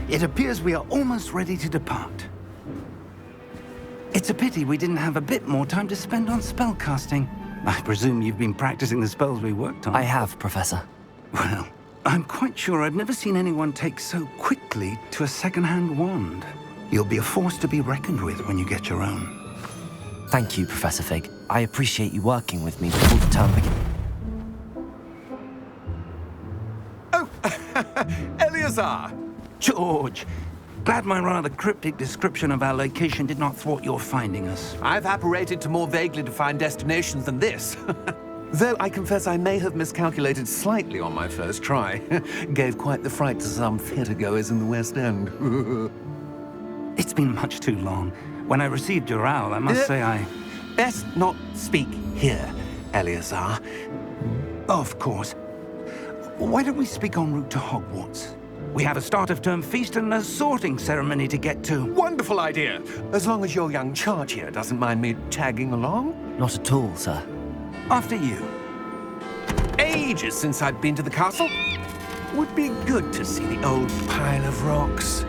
It appears we are almost ready to depart. It's a pity we didn't have a bit more time to spend on spellcasting. I presume you've been practicing the spells we worked on. I have, Professor. Well, I'm quite sure I've never seen anyone take so quickly to a second-hand wand. You'll be a force to be reckoned with when you get your own. Thank you, Professor Fig. I appreciate you working with me before the term begins. Oh, Eleazar! George! Glad my rather cryptic description of our location did not thwart your finding us. I've apparated to more vaguely defined destinations than this. Though I confess I may have miscalculated slightly on my first try. Gave quite the fright to some theatre-goers in the West End. It's been much too long. When I received your owl, I must say I... Best not speak here, Eleazar. Of course. Why don't we speak en route to Hogwarts? We have a start-of-term feast and a sorting ceremony to get to. Wonderful idea! As long as your young charge here doesn't mind me tagging along. Not at all, sir. After you. Ages since I'd been to the castle. Would be good to see the old pile of rocks.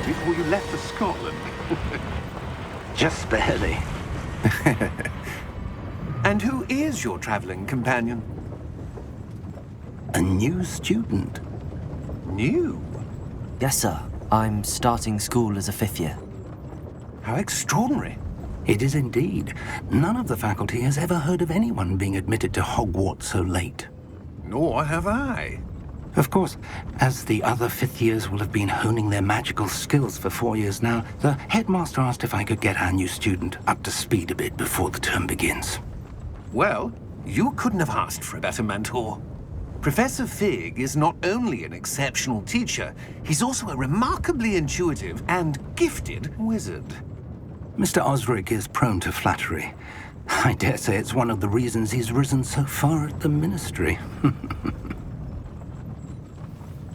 Before you left for Scotland. Just barely. And who is your traveling companion? A new student. New? Yes, sir. I'm starting school as a 5th year. How extraordinary. It is indeed. None of the faculty has ever heard of anyone being admitted to Hogwarts so late. Nor have I. Of course, as the other 5th years will have been honing their magical skills for 4 years now, the headmaster asked if I could get our new student up to speed a bit before the term begins. Well, you couldn't have asked for a better mentor. Professor Fig is not only an exceptional teacher, he's also a remarkably intuitive and gifted wizard. Mr. Osric is prone to flattery. I dare say it's one of the reasons he's risen so far at the ministry.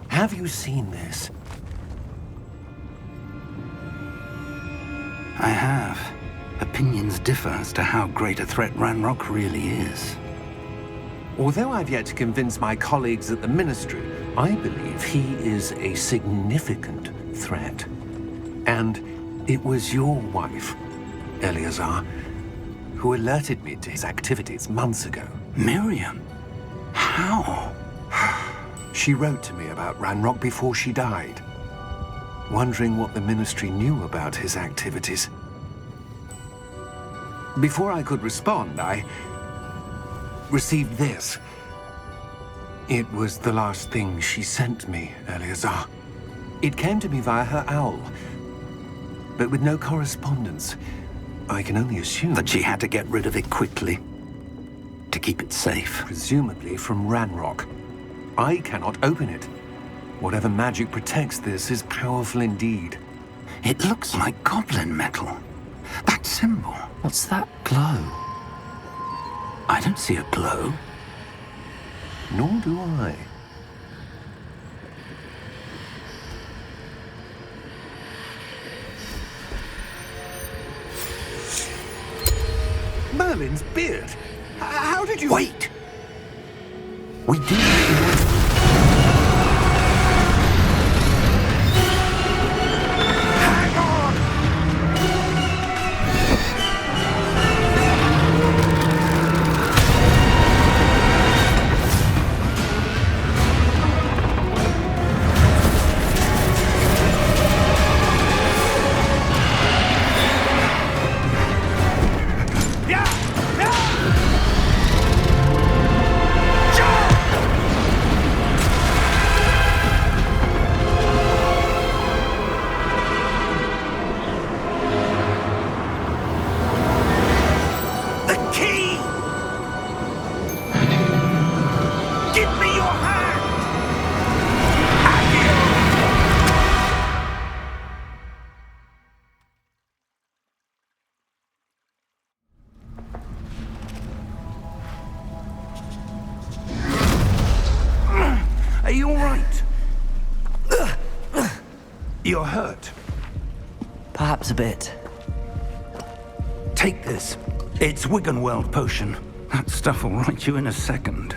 Have you seen this? I have. Opinions differ as to how great a threat Ranrock really is. Although I've yet to convince my colleagues at the Ministry, I believe he is a significant threat. And it was your wife, Eleazar, who alerted me to his activities months ago. Miriam? How? She wrote to me about Ranrock before she died, wondering what the Ministry knew about his activities. Before I could respond, I received this. It was the last thing she sent me, Eleazar. It came to me via her owl, but with no correspondence. I can only assume That she had to get rid of it quickly, to keep it safe. presumably from Ranrock. I cannot open it. Whatever magic protects this is powerful indeed. It looks like goblin metal. That symbol. What's that glow? I don't see a glow. Nor do I. Merlin's beard. How did you... Wait! We do... Hang on! You're hurt. Perhaps a bit. Take this. It's Wiggenweld potion. That stuff will right you in a second.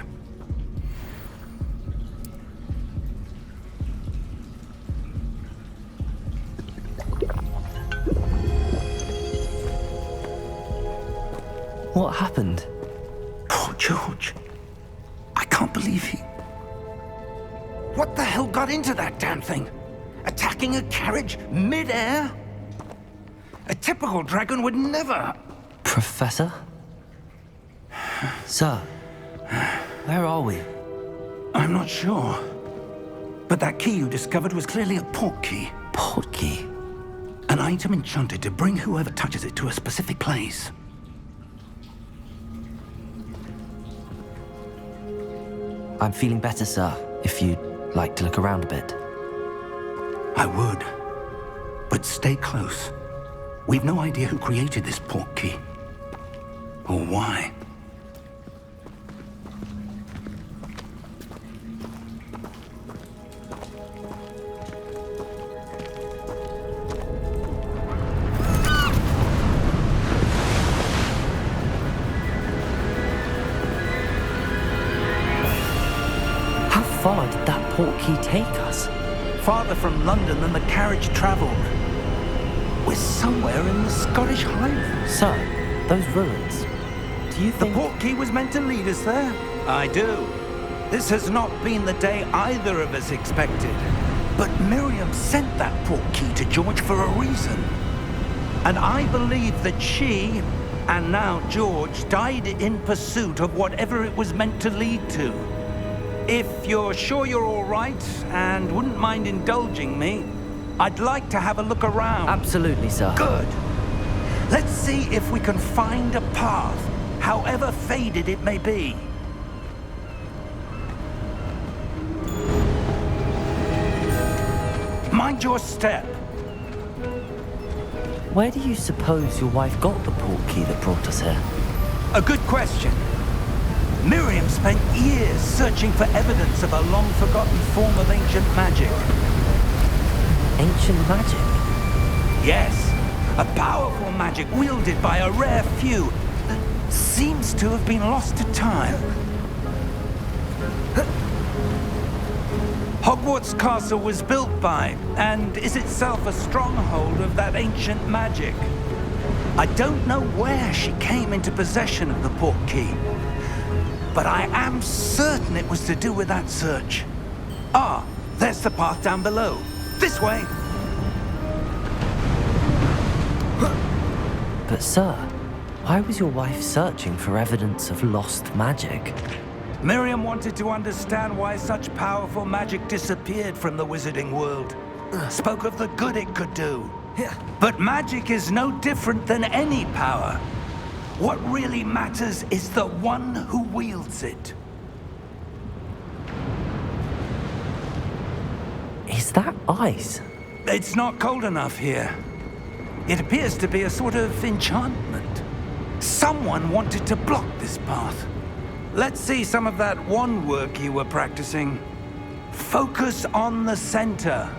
What happened? Poor George. I can't believe he... What the hell got into that damn thing? Attacking a carriage mid-air? A typical dragon would never... Professor? Sir, where are we? I'm not sure. But that key you discovered was clearly a port key. Port key? An item enchanted to bring whoever touches it to a specific place. I'm feeling better, sir, if you'd like to look around a bit. I would. But stay close. We've no idea who created this port key. Or why. How far did that port key take us? Farther from London than the carriage travelled. We're somewhere in the Scottish Highlands. Sir, those ruins. Do you The think... port key was meant to lead us there? I do. This has not been the day either of us expected. But Miriam sent that port key to George for a reason. And I believe that she, and now George, died in pursuit of whatever it was meant to lead to. If you're sure you're all right and wouldn't mind indulging me, I'd like to have a look around. Absolutely, sir. Good. Let's see if we can find a path, however faded it may be. Mind your step. Where do you suppose your wife got the port key that brought us here? A good question. Miriam spent years searching for evidence of a long-forgotten form of ancient magic. Ancient magic? Yes, a powerful magic wielded by a rare few that seems to have been lost to time. Hogwarts Castle was built by, and is itself a stronghold of that ancient magic. I don't know where she came into possession of the port key, but I am certain it was to do with that search. Ah, there's the path down below. This way! But sir, why was your wife searching for evidence of lost magic? Miriam wanted to understand why such powerful magic disappeared from the wizarding world. Spoke of the good it could do. But magic is no different than any power. What really matters is the one who wields it. Is that ice? It's not cold enough here. It appears to be a sort of enchantment. Someone wanted to block this path. Let's see some of that wand work you were practicing. Focus on the center.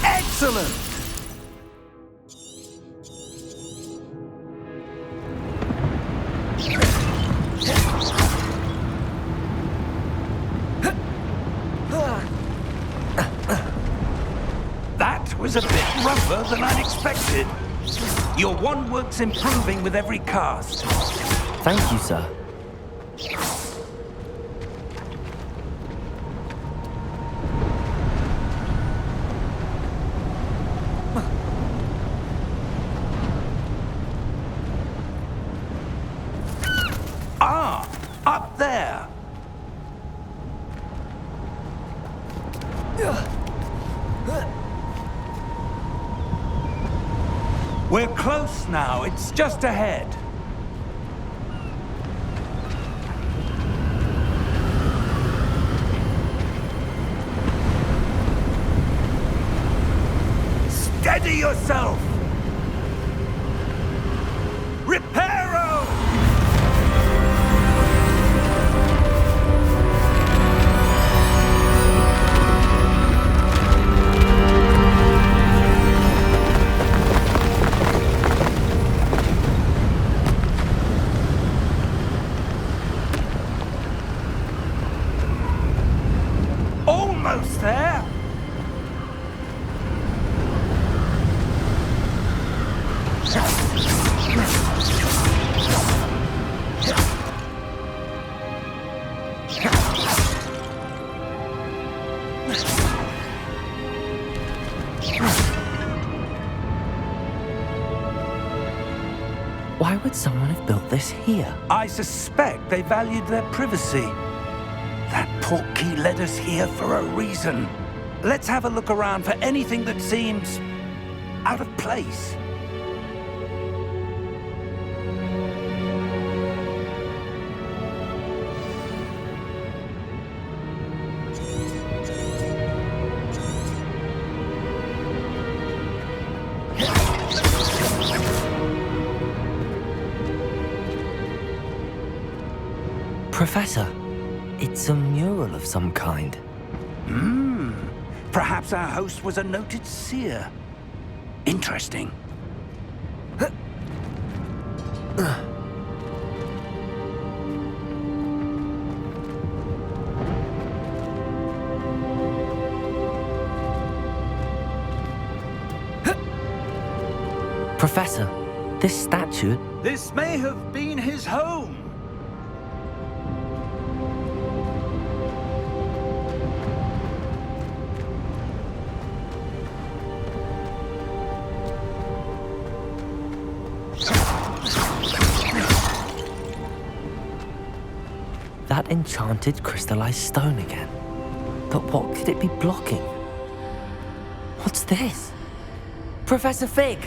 Excellent! That was a bit rougher than I'd expected. Your wand work's improving with every cast. Thank you, sir. Ah, up there. We're close now. It's just ahead. Steady yourself. Why would someone have built this here? I suspect they valued their privacy. That portkey led us here for a reason. Let's have a look around for anything that seems out of place. Professor, it's a mural of some kind. Perhaps our host was a noted seer. Interesting. Professor, this statue... This may have been his home. That enchanted crystallized stone again. But what could it be blocking? What's this? Professor Fig!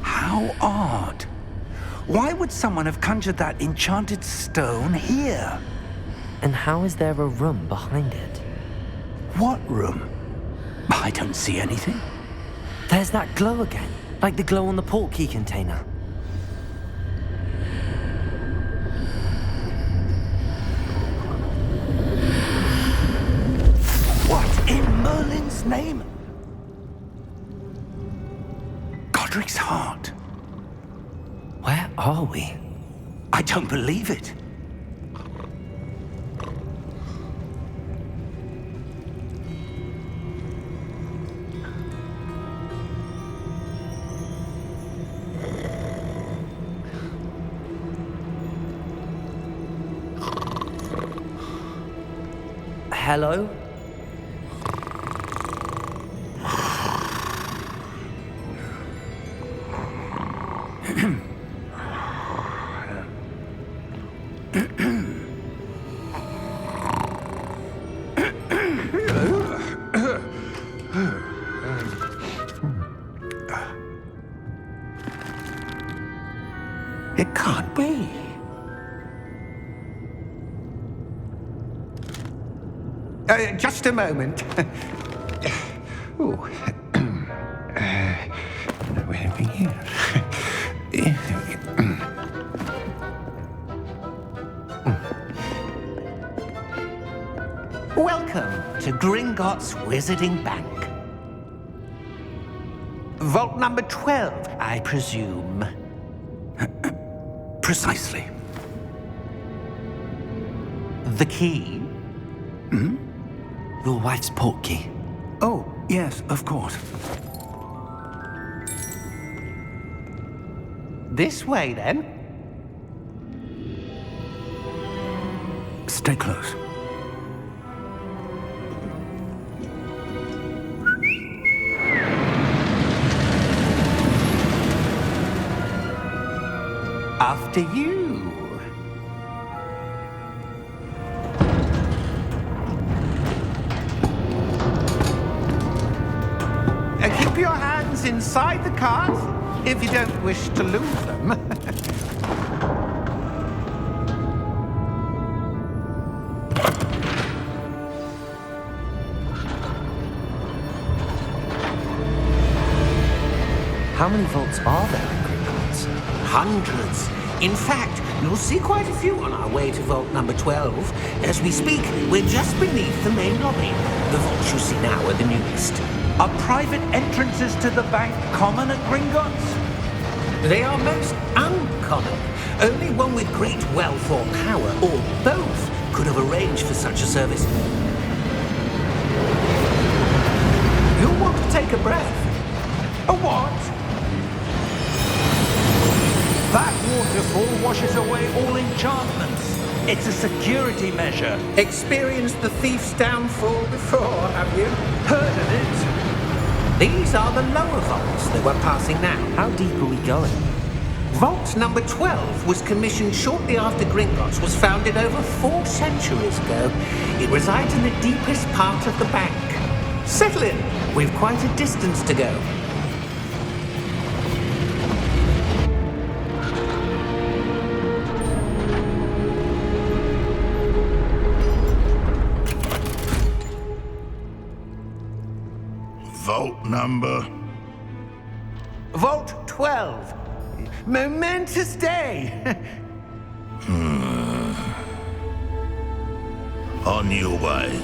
How odd. Why would someone have conjured that enchanted stone here? And how is there a room behind it? What room? I don't see anything. There's that glow again, like the glow on the portkey container. What in Merlin's name? Godric's heart. Where are we? I don't believe it. Hello? It can't be. Just a moment. Oh. Where are we here? Welcome to Gringotts Wizarding Bank. Vault number 12, I presume. Precisely. The key? Your wife's portkey. Oh, yes, of course. This way, then. Stay close. After you. Keep your hands inside the cart if you don't wish to lose them. How many vaults are there in Gringotts? Hundreds. In fact, you'll see quite a few on our way to vault number 12. As we speak, we're just beneath the main lobby. The vaults you see now are the newest. Are private entrances to the bank common at Gringotts? They are most uncommon. uncommon. Only one with great wealth or power, or both, could have arranged for such a service. You'll want to take a breath. A what? That waterfall washes away all enchantments. It's a security measure. Experienced the thief's downfall before, have you? Heard of it? These are the lower vaults that we're passing now. How deep are we going? Vault number 12 was commissioned shortly after Gringotts was founded over 4 centuries ago. It resides in the deepest part of the bank. Settle in. We've quite a distance to go. Vault number? Vault 12. Momentous day. On your way.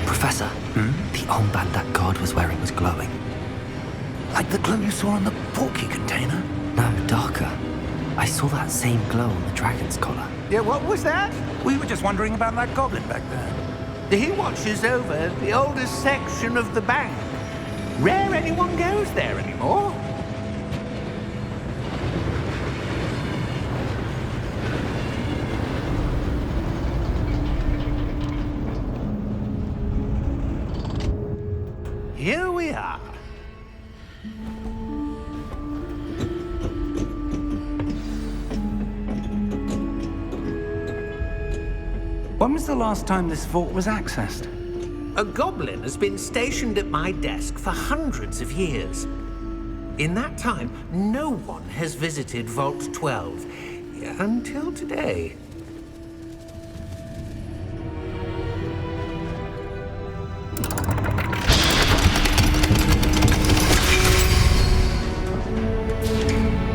Professor, the armband that guard was wearing was glowing. Like the glow you saw on the porky container? No, darker. I saw that same glow on the dragon's collar. Yeah, what was that? We were just wondering about that goblin back there. He watches over the oldest section of the bank. Rare anyone goes there anymore. Here we are. When was the last time this vault was accessed? A goblin has been stationed at my desk for hundreds of years. In that time, no one has visited Vault 12 until today.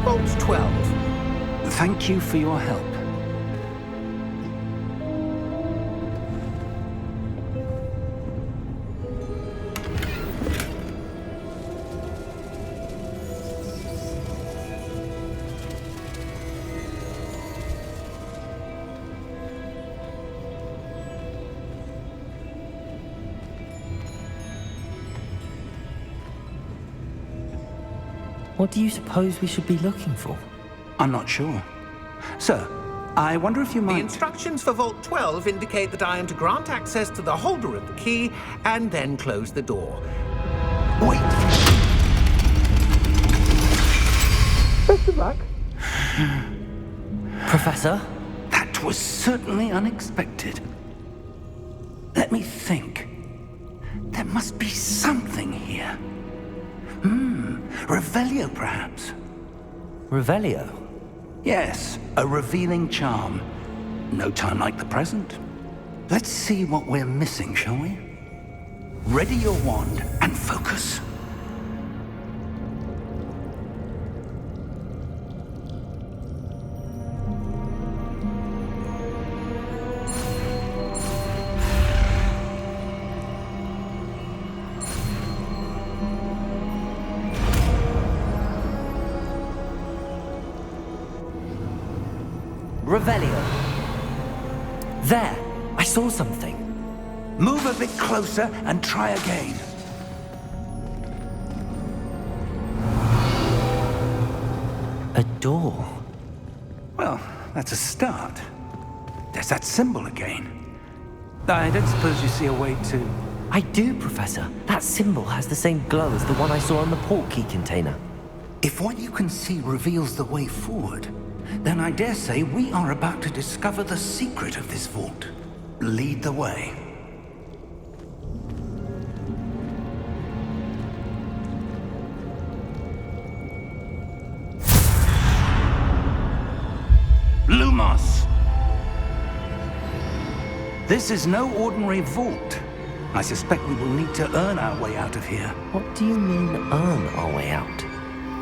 Vault 12. Thank you for your help. What do you suppose we should be looking for? I'm not sure. Sir, I wonder if you The might... instructions for Vault 12 indicate that I am to grant access to the holder of the key and then close the door. Wait! Best of luck. Professor? That was certainly unexpected. Let me think. There must be something here. Revelio, perhaps? Revelio? Yes, a revealing charm. No time like the present. Let's see what we're missing, shall we? Ready your wand and focus. Revelio. There! I saw something. Move a bit closer and try again. A door. Well, that's a start. There's that symbol again. I don't suppose you see a way to... I do, Professor. That symbol has the same glow as the one I saw on the port key container. If what you can see reveals the way forward, then I dare say we are about to discover the secret of this vault. Lead the way. Lumos! This is no ordinary vault. I suspect we will need to earn our way out of here. What do you mean, earn our way out?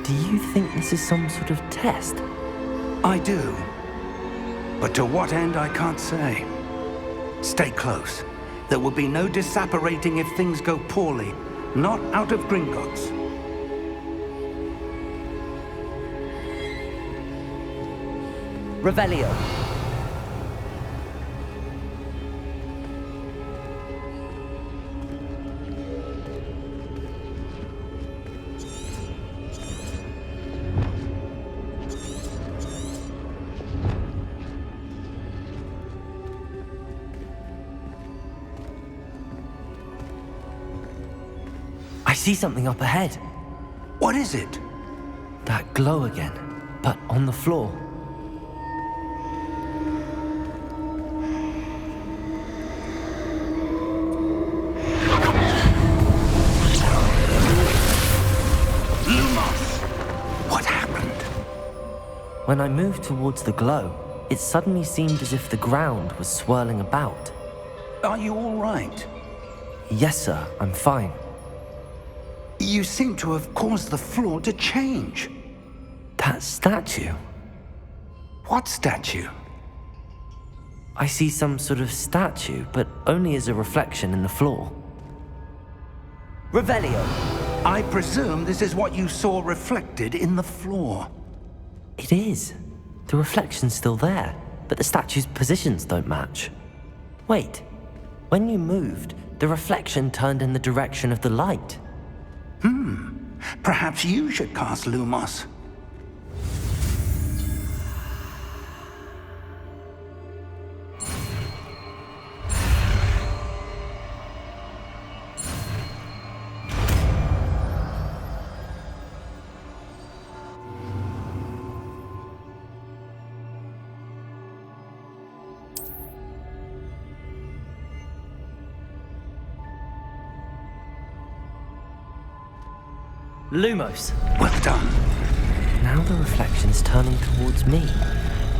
Do you think this is some sort of test? I do. But to what end, I can't say. Stay close. There will be no disapparating if things go poorly. Not out of Gringotts. Revelio. I see something up ahead. What is it? That glow again, but on the floor. Lumos! What happened? When I moved towards the glow, it suddenly seemed as if the ground was swirling about. Are you all right? Yes, sir, I'm fine. You seem to have caused the floor to change. That statue? What statue? I see some sort of statue, but only as a reflection in the floor. Revelio! I presume this is what you saw reflected in the floor. It is. The reflection's still there, but the statue's positions don't match. Wait, when you moved, the reflection turned in the direction of the light. Perhaps you should cast Lumos. Lumos! Well done. Now the reflection's turning towards me.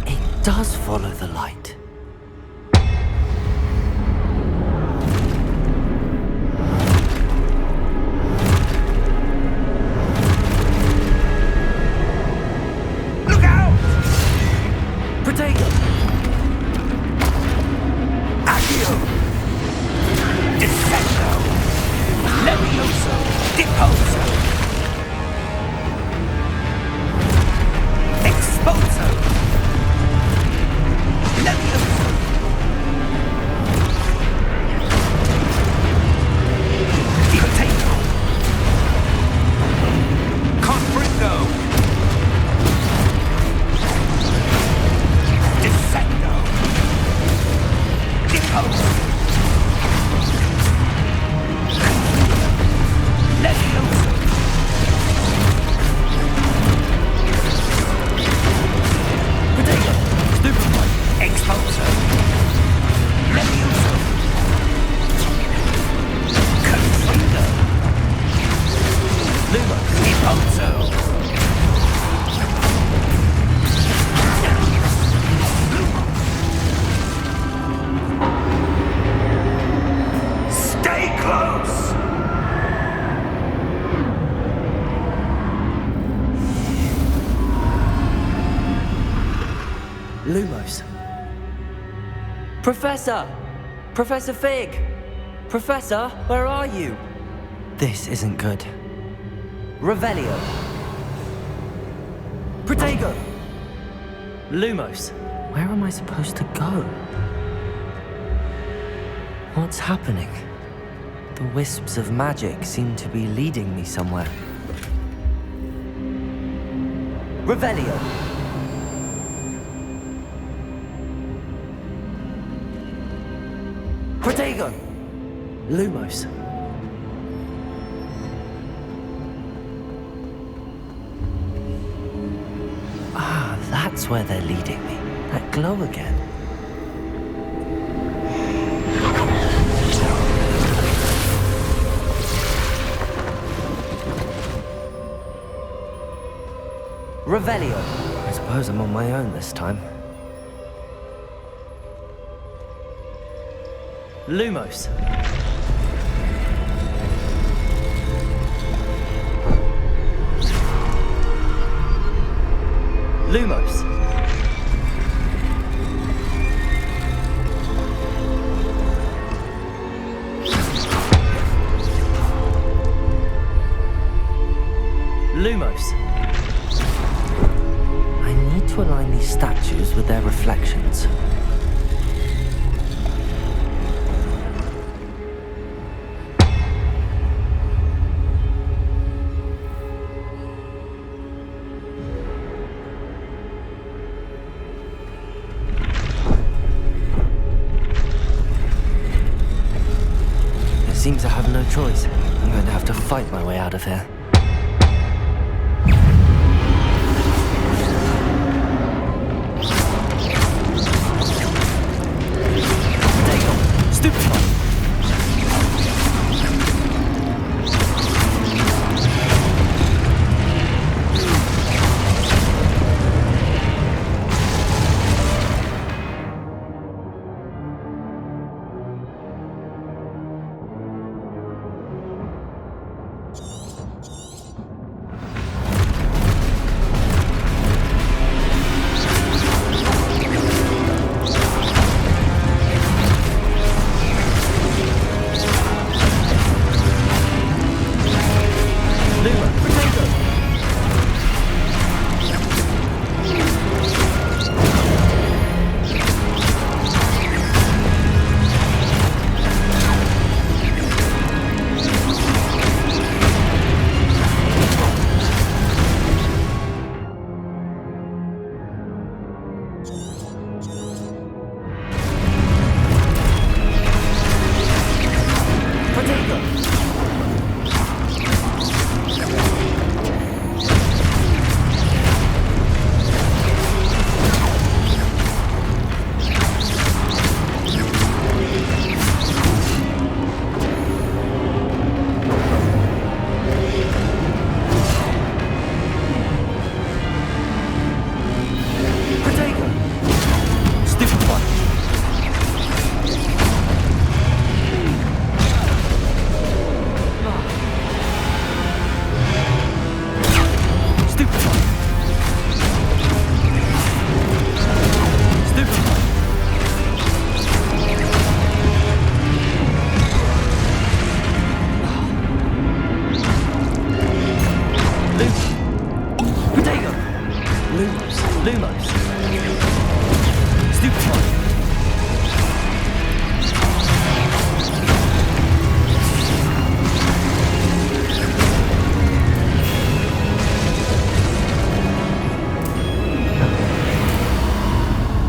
It does follow the light. Look out! Protego! Accio! Descendo! Levioso! Deposo! Exposo! Levioso! Potato! Confringo! Descendo! Deposo! Levioso! Protego! Stupefy! Exposo! Levioso! Confringo! Lumos! Deposo! Stay close! Lumos. Professor! Professor Fig! Professor, where are you? This isn't good. Revelio. Protego! Lumos. Where am I supposed to go? What's happening? The wisps of magic seem to be leading me somewhere. Revelio. Protego! Lumos. Ah, that's where they're leading me. That glow again. Revelio. I suppose I'm on my own this time. Lumos. Lumos. Lumos. I need to align these statues with their reflections. It seems I have no choice. I'm going to have to fight my way out of here.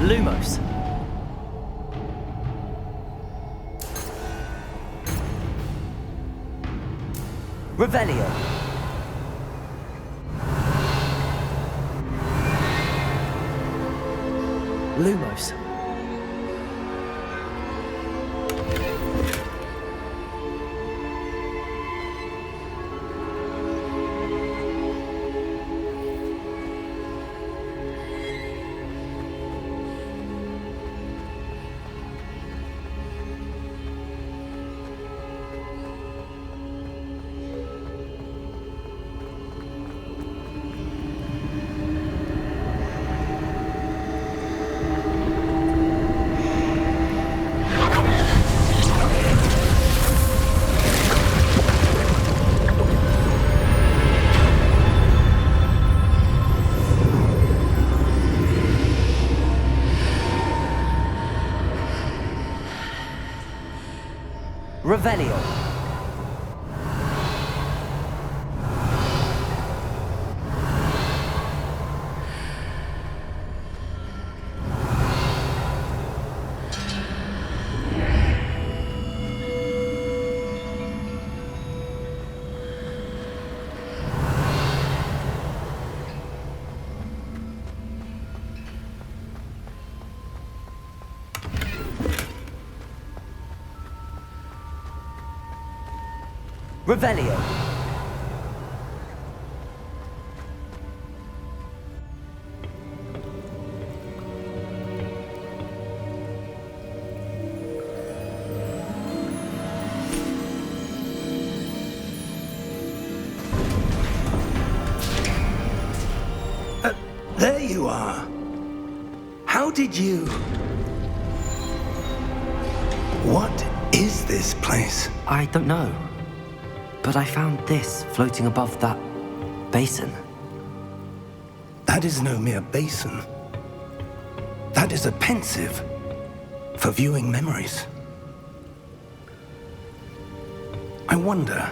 Lumos. Revelio. Lumos. Revelio. Revelio. There you are. How did you... What is this place? I don't know. But I found this floating above that basin. That is no mere basin. That is a pensive for viewing memories. I wonder...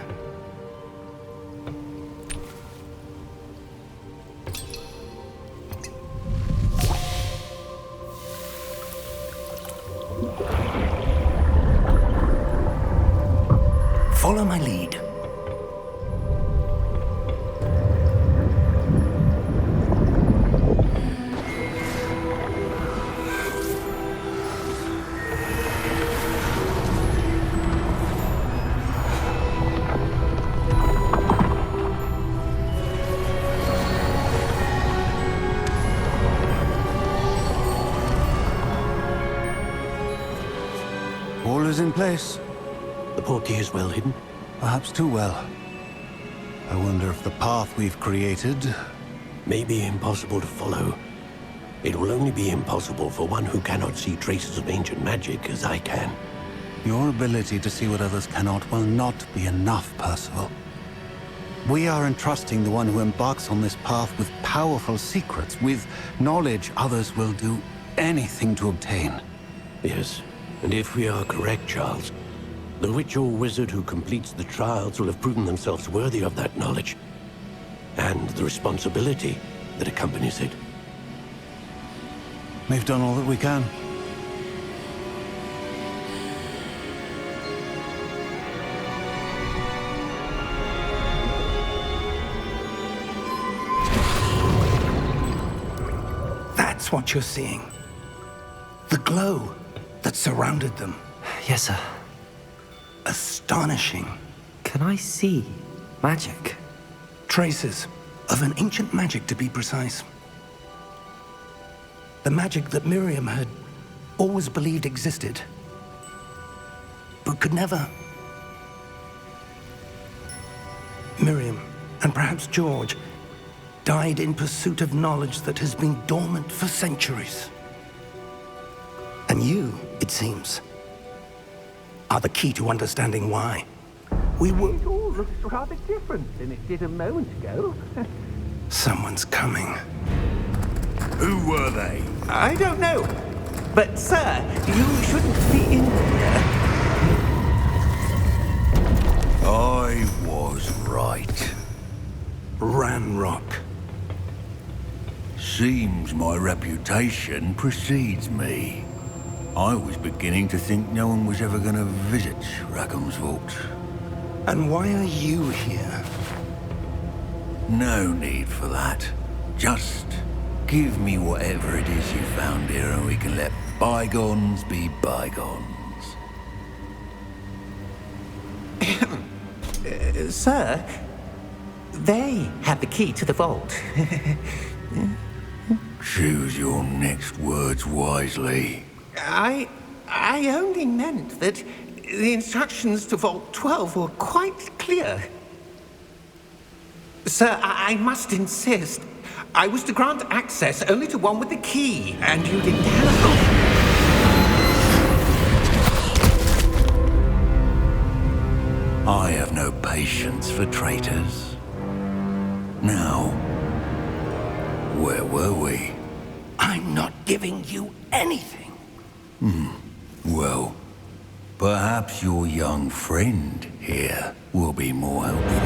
Follow my lead. All is in place. The portkey is well hidden. Perhaps too well. I wonder if the path we've created... May be impossible to follow. It will only be impossible for one who cannot see traces of ancient magic as I can. Your ability to see what others cannot will not be enough, Percival. We are entrusting the one who embarks on this path with powerful secrets, with knowledge others will do anything to obtain. Yes, and if we are correct, Charles, the witch or wizard who completes the trials will have proven themselves worthy of that knowledge, and the responsibility that accompanies it. We've done all that we can. That's what you're seeing. The glow that surrounded them. Yes, sir. Astonishing. Can I see magic? Traces of an ancient magic, to be precise. The magic that Miriam had always believed existed, but could never. Miriam, and perhaps George, died in pursuit of knowledge that has been dormant for centuries. And you, it seems, are the key to understanding why. We were... It all looks rather different than it did a moment ago. Someone's coming. Who were they? I don't know. But, sir, you shouldn't be in here. I was right. Ranrock. Seems my reputation precedes me. I was beginning to think no one was ever going to visit Rackham's vault. And why are you here? No need for that. Just give me whatever it is you found here and we can let bygones be bygones. Sir, they have the key to the vault. Choose your next words wisely. I only meant that the instructions to Vault 12 were quite clear. Sir, I must insist. I was to grant access only to one with the key, and you didn't have. I have no patience for traitors. Now, where were we? I'm not giving you anything. Well, perhaps your young friend here will be more helpful.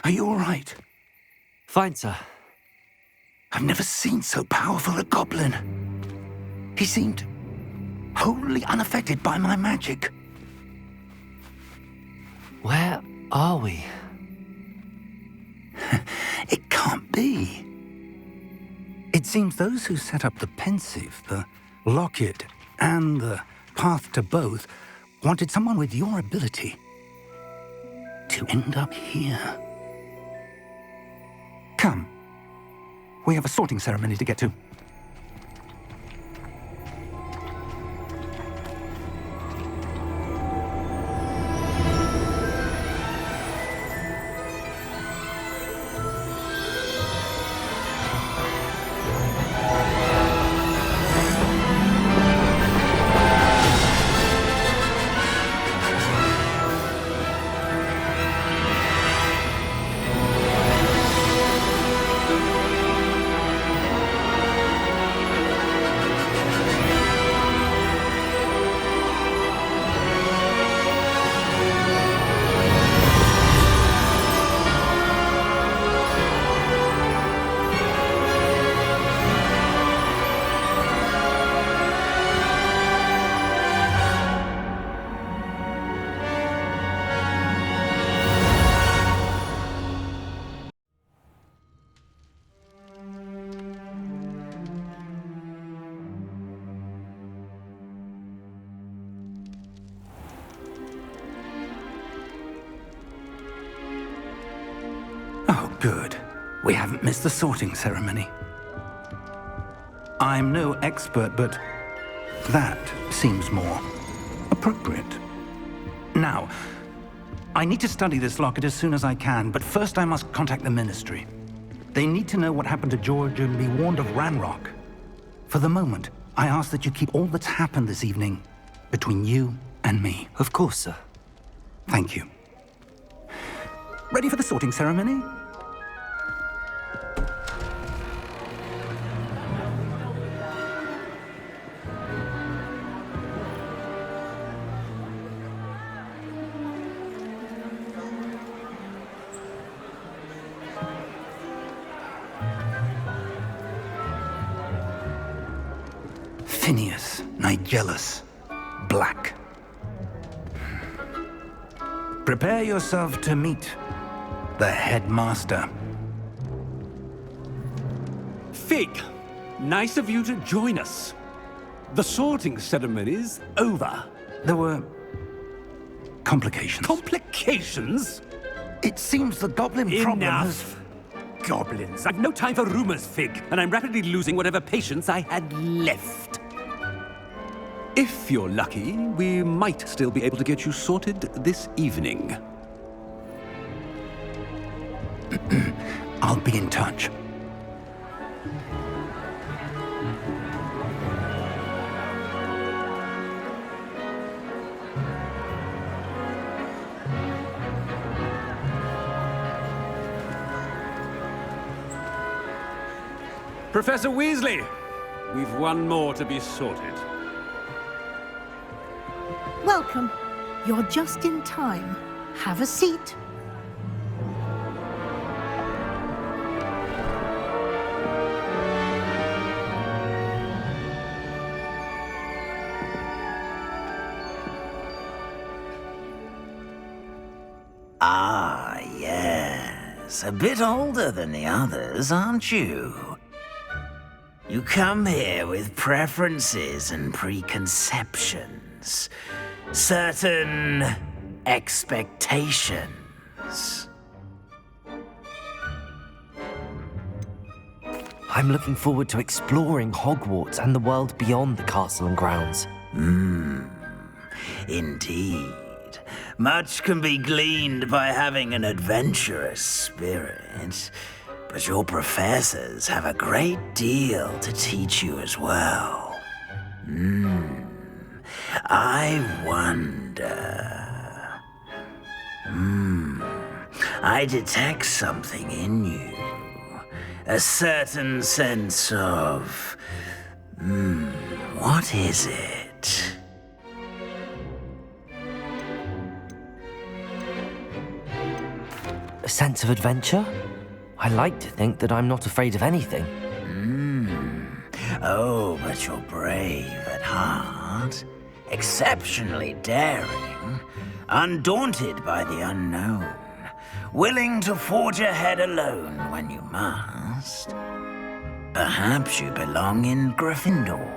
Are you all right? Fine, sir. I've never seen so powerful a goblin. He seemed wholly unaffected by my magic. Where are we? It can't be. It seems those who set up the pensive, the locket, and the path to both wanted someone with your ability to end up here. Come. We have a sorting ceremony to get to. Oh, good. We haven't missed the sorting ceremony. I'm no expert, but that seems more appropriate. Now, I need to study this locket as soon as I can, but first I must contact the Ministry. They need to know what happened to George and be warned of Ranrock. For the moment, I ask that you keep all that's happened this evening between you and me. Of course, sir. Thank you. Ready for the sorting ceremony? Phineas, Nigellus, Black. Prepare yourself to meet the headmaster. Fig, nice of you to join us. The sorting ceremony's over. There were complications. Complications? It seems the goblin problem has... Enough. Goblins. I've no time for rumors, Fig, and I'm rapidly losing whatever patience I had left. If you're lucky, we might still be able to get you sorted this evening. I'll be in touch. Professor Weasley, we've one more to be sorted. Welcome. You're just in time. Have a seat. Ah, yes. A bit older than the others, aren't you? You come here with preferences and preconceptions. Certain expectations. I'm looking forward to exploring Hogwarts and the world beyond the castle and grounds. Indeed. Much can be gleaned by having an adventurous spirit, but your professors have a great deal to teach you as well. I wonder... I detect something in you. A certain sense of... what is it? A sense of adventure? I like to think that I'm not afraid of anything. Oh, but you're brave at heart, exceptionally daring, undaunted by the unknown, willing to forge ahead alone when you must. Perhaps you belong in Gryffindor.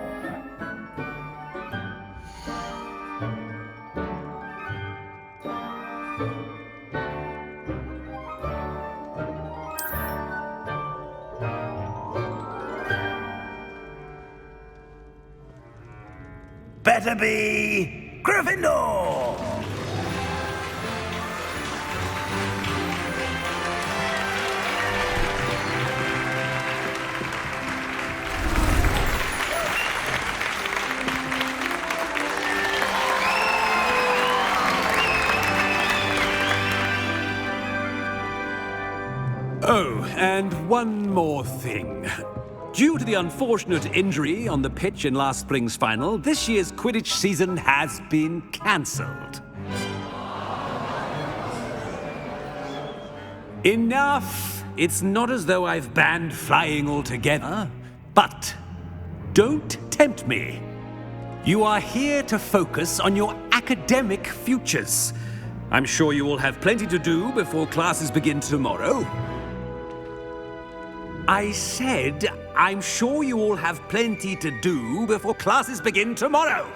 Better be Gryffindor! Oh, and one more thing. Due to the unfortunate injury on the pitch in last spring's final, this year's Quidditch season has been cancelled. Enough! It's not as though I've banned flying altogether, but don't tempt me. You are here to focus on your academic futures. I'm sure you will have plenty to do before classes begin tomorrow. I said, I'm sure you all have plenty to do before classes begin tomorrow.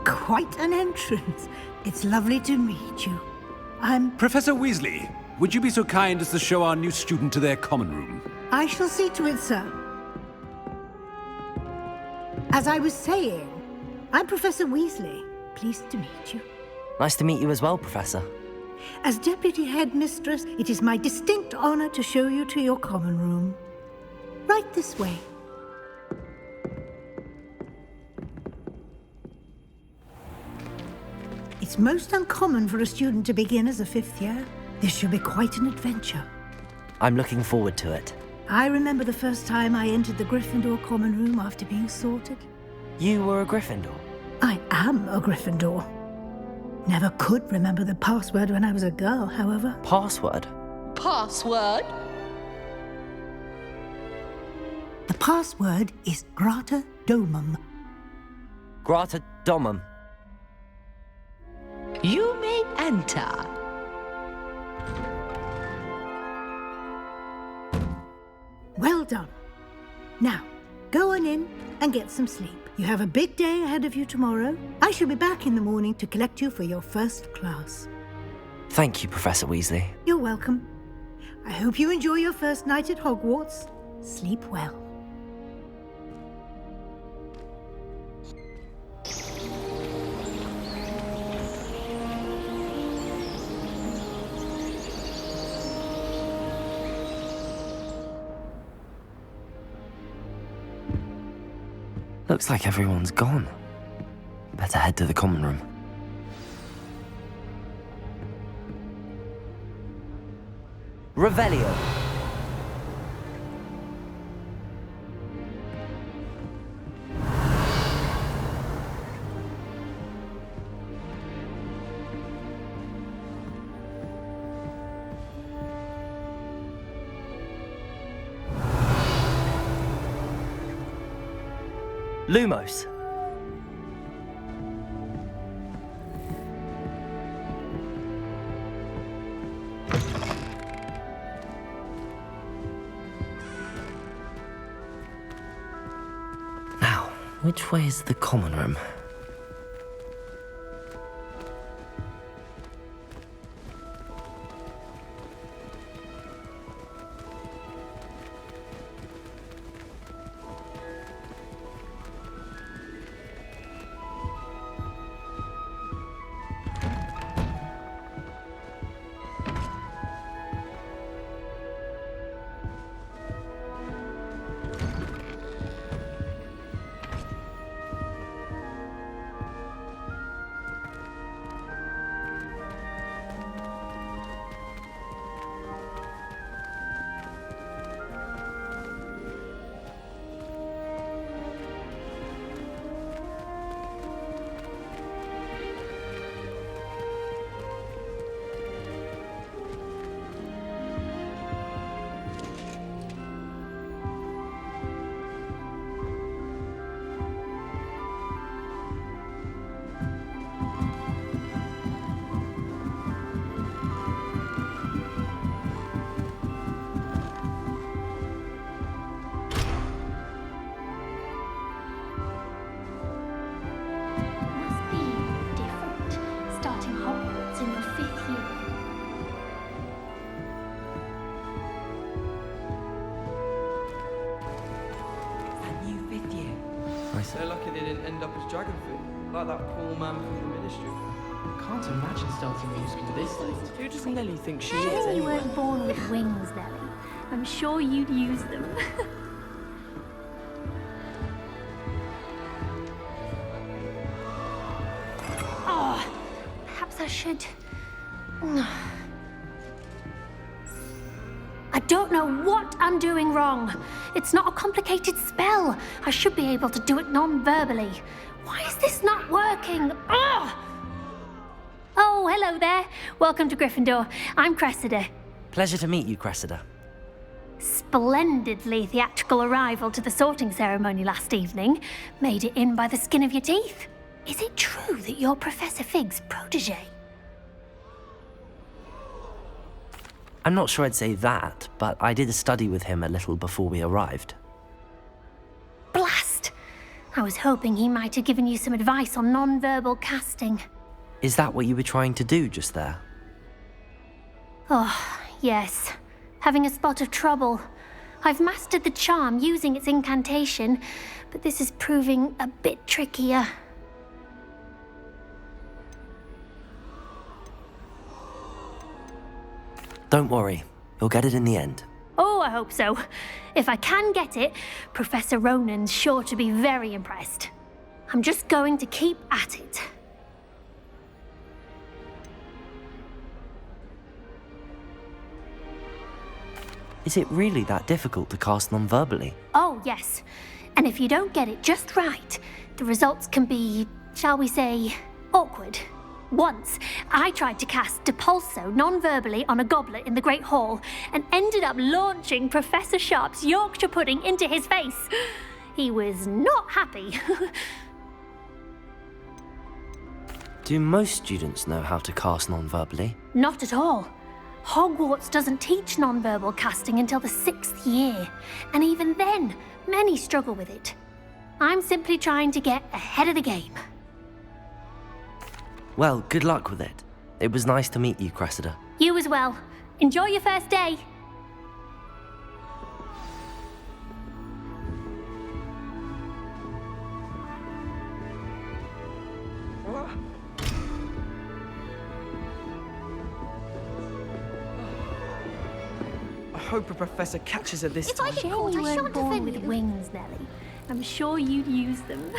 Quite an entrance. It's lovely to meet you. Professor Weasley, would you be so kind as to show our new student to their common room? I shall see to it, sir. As I was saying, I'm Professor Weasley. Pleased to meet you. Nice to meet you as well, Professor. As Deputy Headmistress, it is my distinct honor to show you to your common room. Right this way. It's most uncommon for a student to begin as a fifth year. This should be quite an adventure. I'm looking forward to it. I remember the first time I entered the Gryffindor common room after being sorted. You were a Gryffindor? I am a Gryffindor. Never could remember the password when I was a girl, however. Password? Password? The password is Grata Domum. Grata Domum. You may enter. Well done. Now, go on in and get some sleep. You have a big day ahead of you tomorrow. I shall be back in the morning to collect you for your first class. Thank you, Professor Weasley. You're welcome. I hope you enjoy your first night at Hogwarts. Sleep well. Looks like everyone's gone. Better head to the common room. Revelio. Lumos. Now, which way is the common room? They're lucky they didn't end up as dragon food, like that poor man from the ministry. Can't imagine starting music to this late. Who does Nelly think she is You anyway? weren't born with wings, Nelly. I'm sure you'd use them. Oh, perhaps I should... I don't know what I'm doing wrong. It's not a complicated spell. I should be able to do it non-verbally. Why is this not working? Ugh! Oh, hello there. Welcome to Gryffindor. I'm Cressida. Pleasure to meet you, Cressida. Splendidly theatrical arrival to the sorting ceremony last evening. Made it in by the skin of your teeth. Is it true that you're Professor Fig's protege? I'm not sure I'd say that, but I did study with him a little before we arrived. Blast! I was hoping he might have given you some advice on non-verbal casting. Is that what you were trying to do just there? Oh, yes. Having a spot of trouble. I've mastered the charm using its incantation, but this is proving a bit trickier. Don't worry, you'll get it in the end. Oh, I hope so. If I can get it, Professor Ronan's sure to be very impressed. I'm just going to keep at it. Is it really that difficult to cast non-verbally? Oh, yes. And if you don't get it just right, the results can be, shall we say, awkward. Once, I tried to cast Depulso non-verbally on a goblet in the Great Hall and ended up launching Professor Sharp's Yorkshire pudding into his face. He was not happy. Do most students know how to cast non-verbally? Not at all. Hogwarts doesn't teach non-verbal casting until the 6th year, and even then, many struggle with it. I'm simply trying to get ahead of the game. Well, good luck with it. It was nice to meet you, Cressida. You as well. Enjoy your first day. I hope a professor catches her this time. Shame you weren't born with wings, Nelly. I'm sure you'd use them.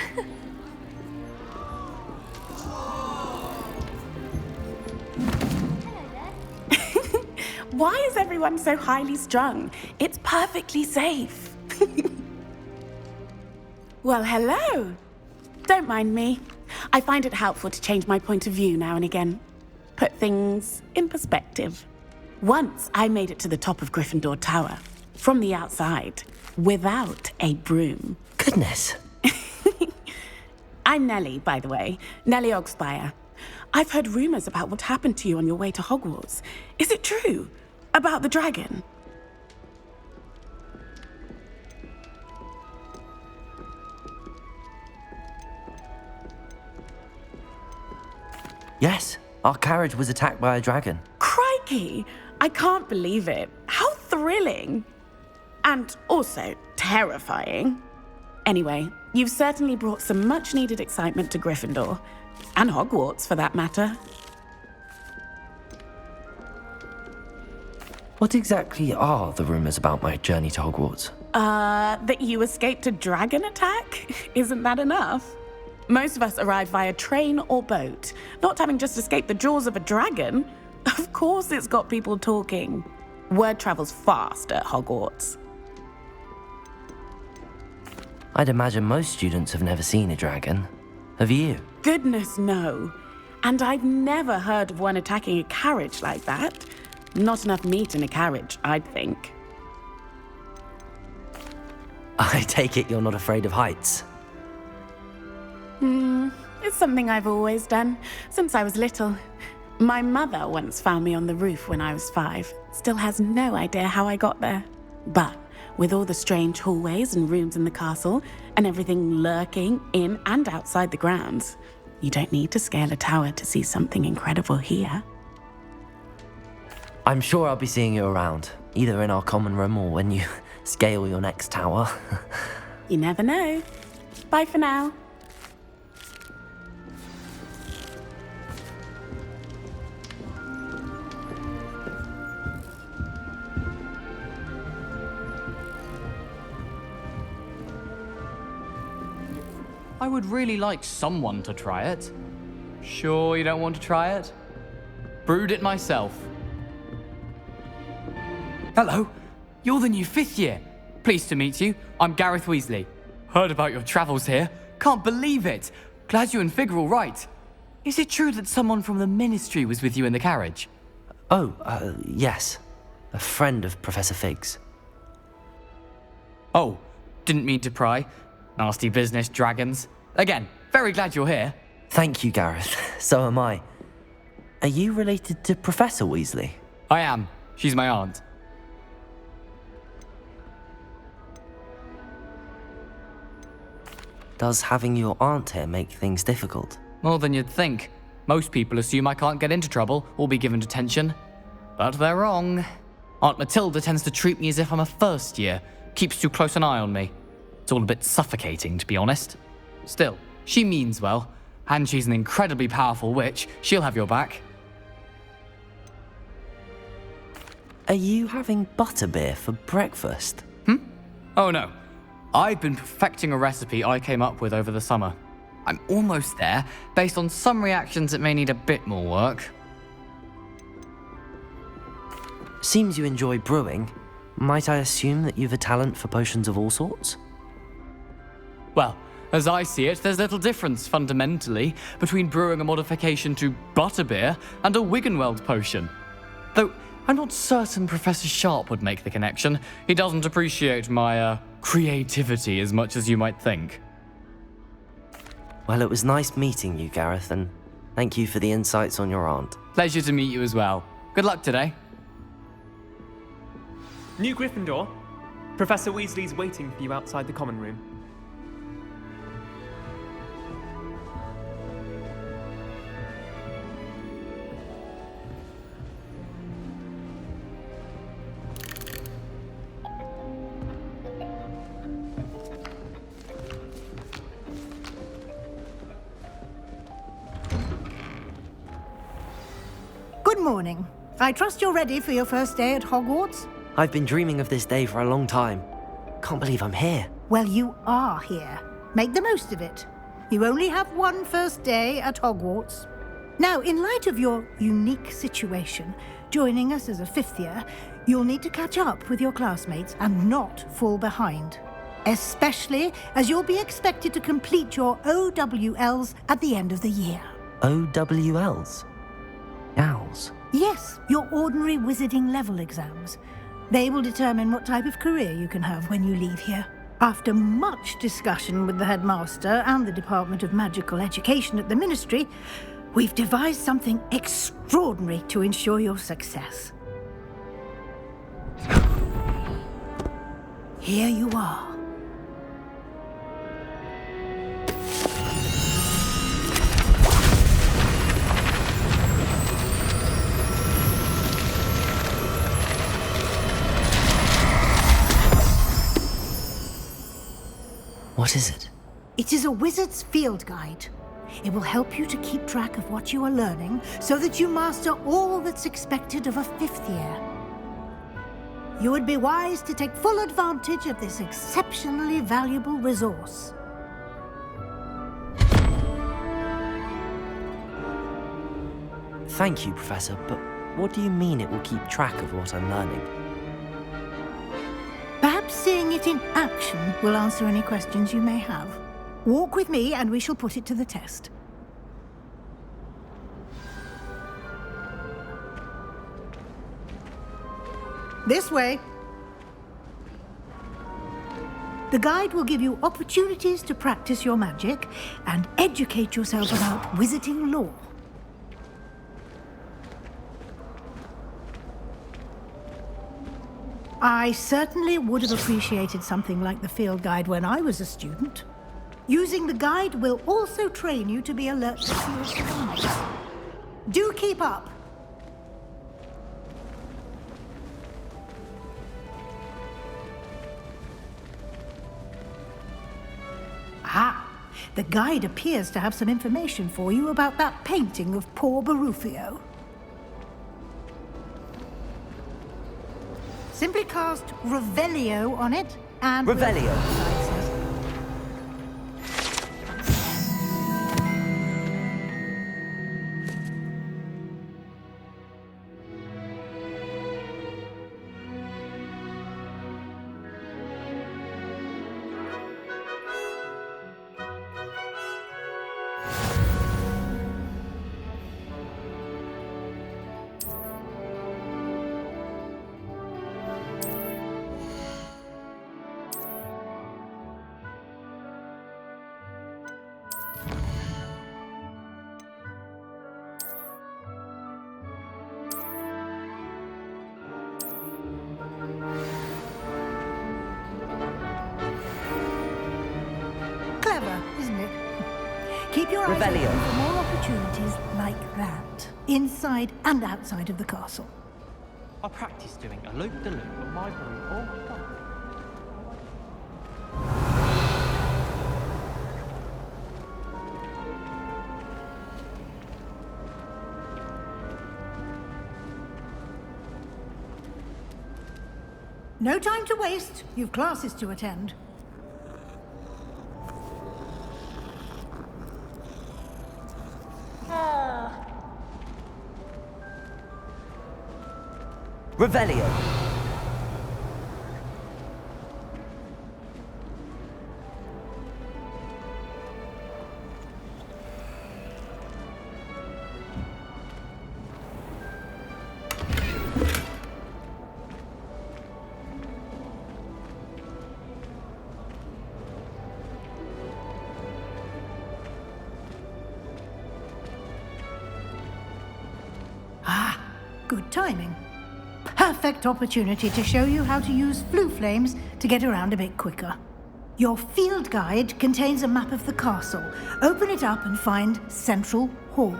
Why is everyone so highly strung? It's perfectly safe. Well, hello. Don't mind me. I find it helpful to change my point of view now and again. Put things in perspective. Once I made it to the top of Gryffindor Tower, from the outside, without a broom. Goodness. I'm Nellie, by the way. Nellie Ogspire. I've heard rumors about what happened to you on your way to Hogwarts. Is it true? About the dragon? Yes, our carriage was attacked by a dragon. Crikey! I can't believe it. How thrilling! And also terrifying. Anyway, you've certainly brought some much-needed excitement to Gryffindor. And Hogwarts, for that matter. What exactly are the rumors about my journey to Hogwarts? That you escaped a dragon attack? Isn't that enough? Most of us arrive via train or boat, not having just escaped the jaws of a dragon. Of course it's got people talking. Word travels fast at Hogwarts. I'd imagine most students have never seen a dragon. Have you? Goodness, no. And I've never heard of one attacking a carriage like that. Not enough meat in a carriage, I'd think. I take it you're not afraid of heights. It's something I've always done, since I was little. My mother once found me on the roof when I was 5. Still has no idea how I got there. But with all the strange hallways and rooms in the castle, and everything lurking in and outside the grounds, you don't need to scale a tower to see something incredible here. I'm sure I'll be seeing you around, either in our common room or when you scale your next tower. You never know. Bye for now. I would really like someone to try it. Sure you don't want to try it? Brewed it myself. Hello, you're the new 5th year. Pleased to meet you. I'm Gareth Weasley. Heard about your travels here. Can't believe it. Glad you and Fig are all right. Is it true that someone from the Ministry was with you in the carriage? Oh, yes. A friend of Professor Fig's. Oh, didn't mean to pry. Nasty business, dragons. Again, very glad you're here. Thank you, Gareth. So am I. Are you related to Professor Weasley? I am. She's my aunt. Does having your aunt here make things difficult? More than you'd think. Most people assume I can't get into trouble or be given detention. But they're wrong. Aunt Matilda tends to treat me as if I'm a first year. Keeps too close an eye on me. It's all a bit suffocating, to be honest. Still, she means well. And she's an incredibly powerful witch. She'll have your back. Are you having butterbeer for breakfast? Oh no. I've been perfecting a recipe I came up with over the summer. I'm almost there. Based on some reactions, it may need a bit more work. Seems you enjoy brewing. Might I assume that you've a talent for potions of all sorts? Well, as I see it, there's little difference, fundamentally, between brewing a modification to butterbeer and a Wiggenweld potion. Though, I'm not certain Professor Sharp would make the connection. He doesn't appreciate my, creativity as much as you might think. Well, it was nice meeting you, Gareth, and thank you for the insights on your aunt. Pleasure to meet you as well. Good luck today. New Gryffindor. Professor Weasley's waiting for you outside the common room. Good morning. I trust you're ready for your first day at Hogwarts? I've been dreaming of this day for a long time. Can't believe I'm here. Well, you are here. Make the most of it. You only have one first day at Hogwarts. Now, in light of your unique situation, joining us as a 5th year, you'll need to catch up with your classmates and not fall behind. Especially as you'll be expected to complete your OWLs at the end of the year. OWLs? Owls? Yes, your ordinary wizarding level exams. They will determine what type of career you can have when you leave here. After much discussion with the headmaster and the Department of Magical Education at the Ministry, we've devised something extraordinary to ensure your success. Here you are. What is it? It is a wizard's field guide. It will help you to keep track of what you are learning so that you master all that's expected of a 5th year. You would be wise to take full advantage of this exceptionally valuable resource. Thank you, Professor, but what do you mean it will keep track of what I'm learning? Perhaps seeing it in action will answer any questions you may have. Walk with me and we shall put it to the test. This way. The guide will give you opportunities to practice your magic and educate yourself about wizarding lore. I certainly would have appreciated something like the field guide when I was a student. Using the guide will also train you to be alert to your surroundings. Do keep up. Ah, the guide appears to have some information for you about that painting of poor Barufio. Simply cast Revelio on it and... Revelio. Clever, isn't it? Keep your eyes Revelio. open for more opportunities like that, inside and outside of the castle. I practice doing a loop-de-loop on my broom. Oh my god. No time to waste. You've classes to attend. Revelio. Ah, good timing. Perfect opportunity to show you how to use flue flames to get around a bit quicker. Your field guide contains a map of the castle. Open it up and find Central Hall.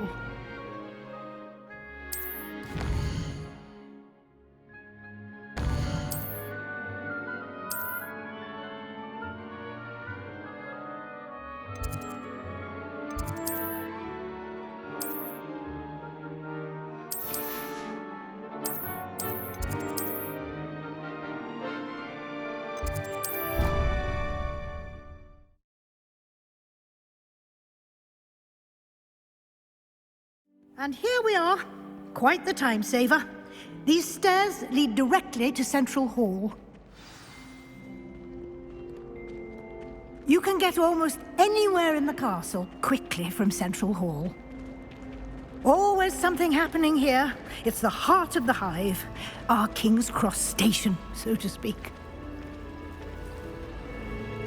And here we are. Quite the time saver. These stairs lead directly to Central Hall. You can get almost anywhere in the castle quickly from Central Hall. Always something happening here. It's the heart of the hive, our King's Cross station, so to speak.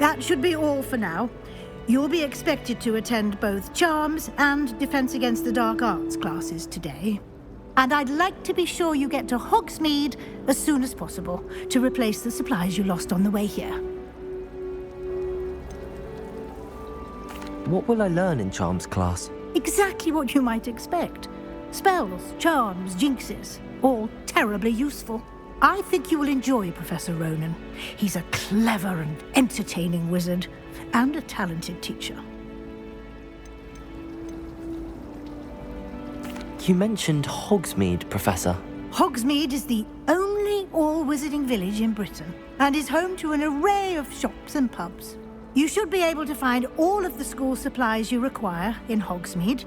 That should be all for now. You'll be expected to attend both Charms and Defense Against the Dark Arts classes today. And I'd like to be sure you get to Hogsmeade as soon as possible to replace the supplies you lost on the way here. What will I learn in Charms class? Exactly what you might expect. Spells, charms, jinxes, all terribly useful. I think you will enjoy Professor Ronan. He's a clever and entertaining wizard, and a talented teacher. You mentioned Hogsmeade, Professor. Hogsmeade is the only all-wizarding village in Britain, and is home to an array of shops and pubs. You should be able to find all of the school supplies you require in Hogsmeade.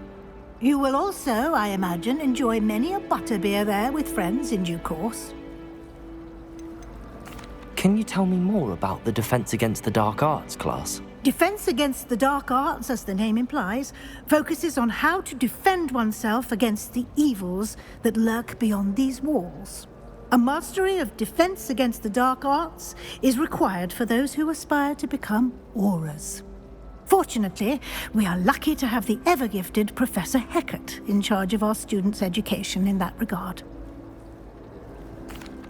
You will also, I imagine, enjoy many a butterbeer there with friends in due course. Can you tell me more about the Defense Against the Dark Arts class? Defense Against the Dark Arts, as the name implies, focuses on how to defend oneself against the evils that lurk beyond these walls. A mastery of Defense Against the Dark Arts is required for those who aspire to become auras. Fortunately, we are lucky to have the ever-gifted Professor Hecat in charge of our students' education in that regard.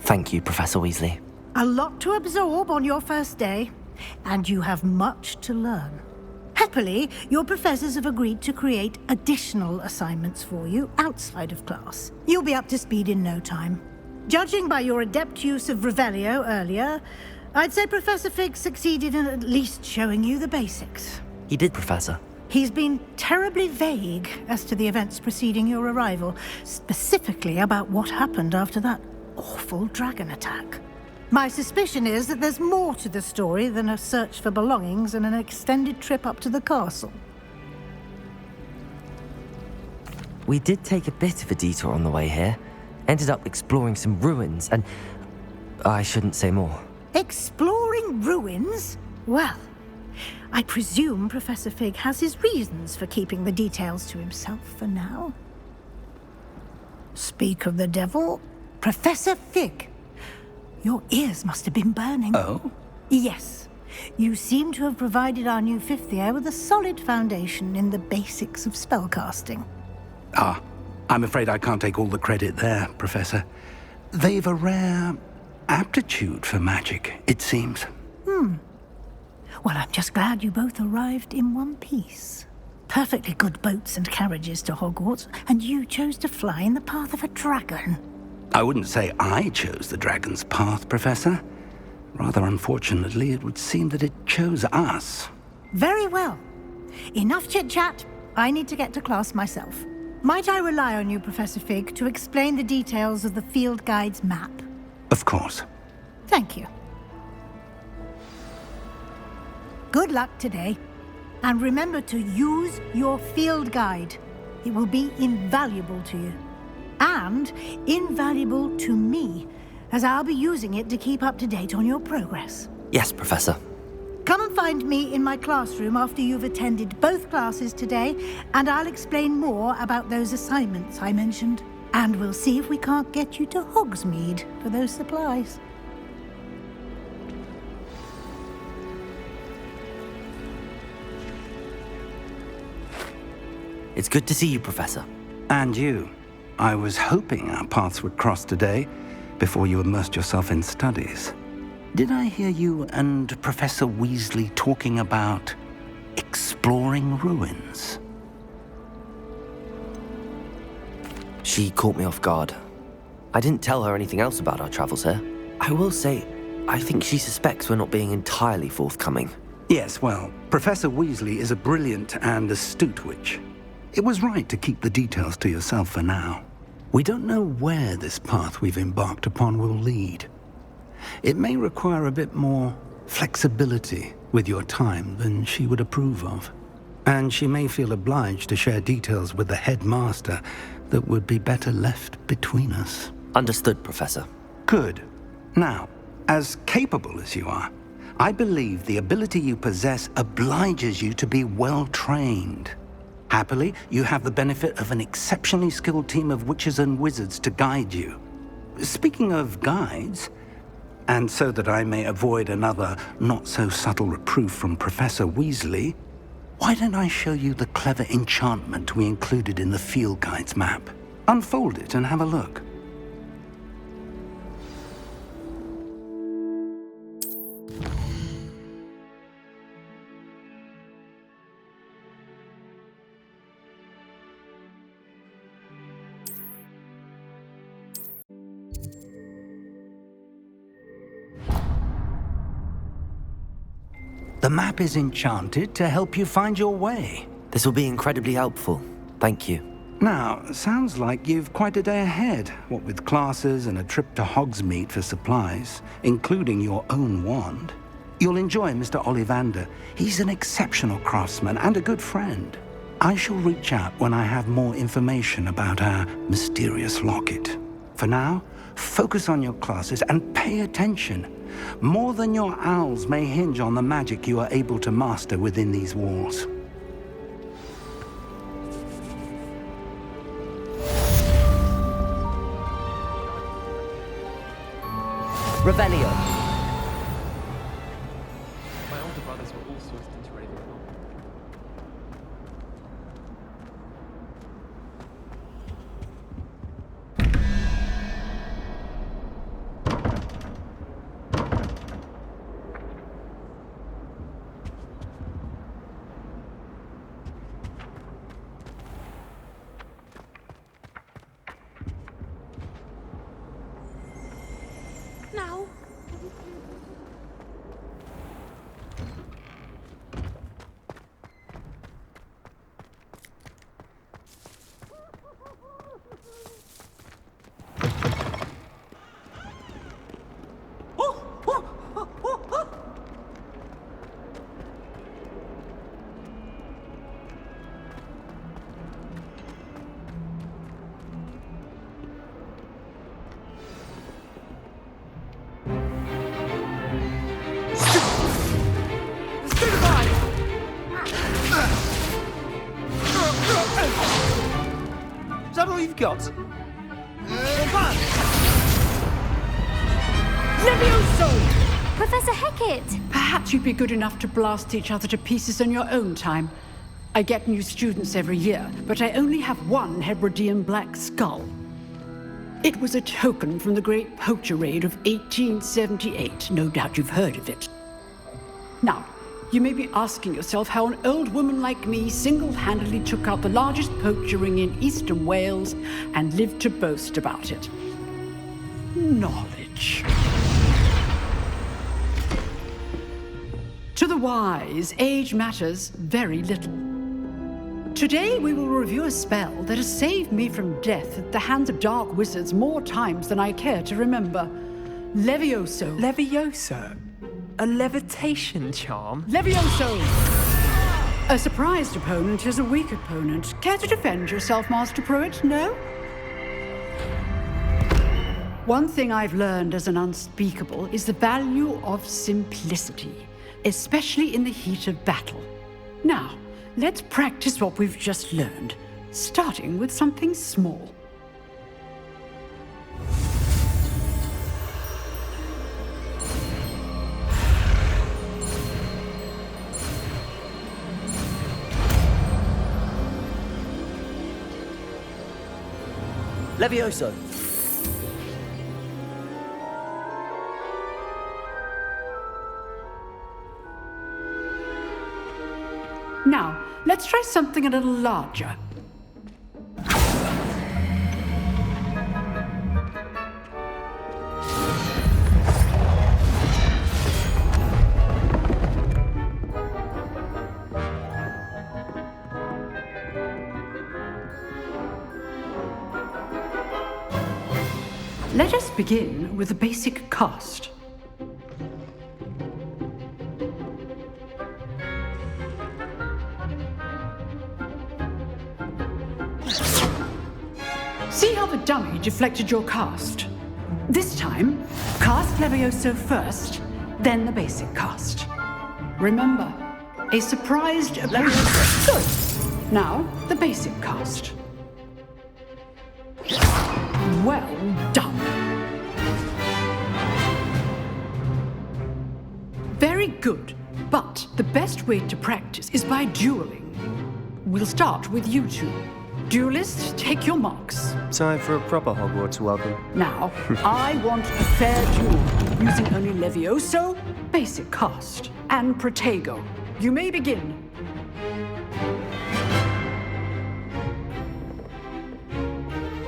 Thank you, Professor Weasley. A lot to absorb on your first day, and you have much to learn. Happily, your professors have agreed to create additional assignments for you outside of class. You'll be up to speed in no time. Judging by your adept use of Revelio earlier, I'd say Professor Fig succeeded in at least showing you the basics. He did, Professor. He's been terribly vague as to the events preceding your arrival, specifically about what happened after that awful dragon attack. My suspicion is that there's more to the story than a search for belongings and an extended trip up to the castle. We did take a bit of a detour on the way here. Ended up exploring some ruins, and I shouldn't say more. Exploring ruins? Well, I presume Professor Fig has his reasons for keeping the details to himself for now. Speak of the devil, Professor Fig. Your ears must have been burning. Oh? Yes. You seem to have provided our new fifth year with a solid foundation in the basics of spellcasting. Ah, I'm afraid I can't take all the credit there, Professor. They've a rare aptitude for magic, it seems. Well, I'm just glad you both arrived in one piece. Perfectly good boats and carriages to Hogwarts, and you chose to fly in the path of a dragon. I wouldn't say I chose the dragon's path, Professor. Rather unfortunately, it would seem that it chose us. Very well. Enough chit-chat. I need to get to class myself. Might I rely on you, Professor Fig, to explain the details of the field guide's map? Of course. Thank you. Good luck today. And remember to use your field guide. It will be invaluable to you. And invaluable to me, as I'll be using it to keep up to date on your progress. Yes, Professor. Come and find me in my classroom after you've attended both classes today, and I'll explain more about those assignments I mentioned. And we'll see if we can't get you to Hogsmeade for those supplies. It's good to see you, Professor. And you. I was hoping our paths would cross today, before you immersed yourself in studies. Did I hear you and Professor Weasley talking about exploring ruins? She caught me off guard. I didn't tell her anything else about our travels here. I will say, I think she suspects we're not being entirely forthcoming. Yes, well, Professor Weasley is a brilliant and astute witch. It was right to keep the details to yourself for now. We don't know where this path we've embarked upon will lead. It may require a bit more flexibility with your time than she would approve of. And she may feel obliged to share details with the headmaster that would be better left between us. Understood, Professor. Good. Now, as capable as you are, I believe the ability you possess obliges you to be well trained. Happily, you have the benefit of an exceptionally skilled team of witches and wizards to guide you. Speaking of guides, and so that I may avoid another not-so-subtle reproof from Professor Weasley, why don't I show you the clever enchantment we included in the field guide's map? Unfold it and have a look. The map is enchanted to help you find your way. This will be incredibly helpful. Thank you. Now, sounds like you've quite a day ahead, what with classes and a trip to Hogsmeade for supplies, including your own wand. You'll enjoy Mr. Ollivander. He's an exceptional craftsman and a good friend. I shall reach out when I have more information about our mysterious locket. For now, focus on your classes and pay attention. More than your owls may hinge on the magic you are able to master within these walls. Revelio. My older brothers were all sourced into Ravenclaw. Now, all you've got? Levioso! Professor Hecat! Perhaps you'd be good enough to blast each other to pieces on your own time. I get new students every year, but I only have one Hebridean black skull. It was a token from the Great Poacher Raid of 1878. No doubt you've heard of it. Now, you may be asking yourself how an old woman like me single-handedly took out the largest poacher ring in eastern Wales and lived to boast about it. Knowledge. To the wise, age matters very little. Today we will review a spell that has saved me from death at the hands of dark wizards more times than I care to remember. Levioso. Levioso? A levitation charm? Levioso! A surprised opponent is a weak opponent. Care to defend yourself, Master Pruitt? No? One thing I've learned as an unspeakable is the value of simplicity, especially in the heat of battle. Now, let's practice what we've just learned, starting with something small. Levioso! Now, let's try something a little larger. Let us begin with the basic cast. See how the dummy deflected your cast? This time, cast Levioso first, then the basic cast. Remember, a surprised Levioso. Good. Now, the basic cast. Well done. Very good, but the best way to practice is by dueling. We'll start with you two. Duelists, take your marks. Time for a proper Hogwarts welcome. Now, I want a fair duel, using only Levioso, basic cast, and Protego. You may begin.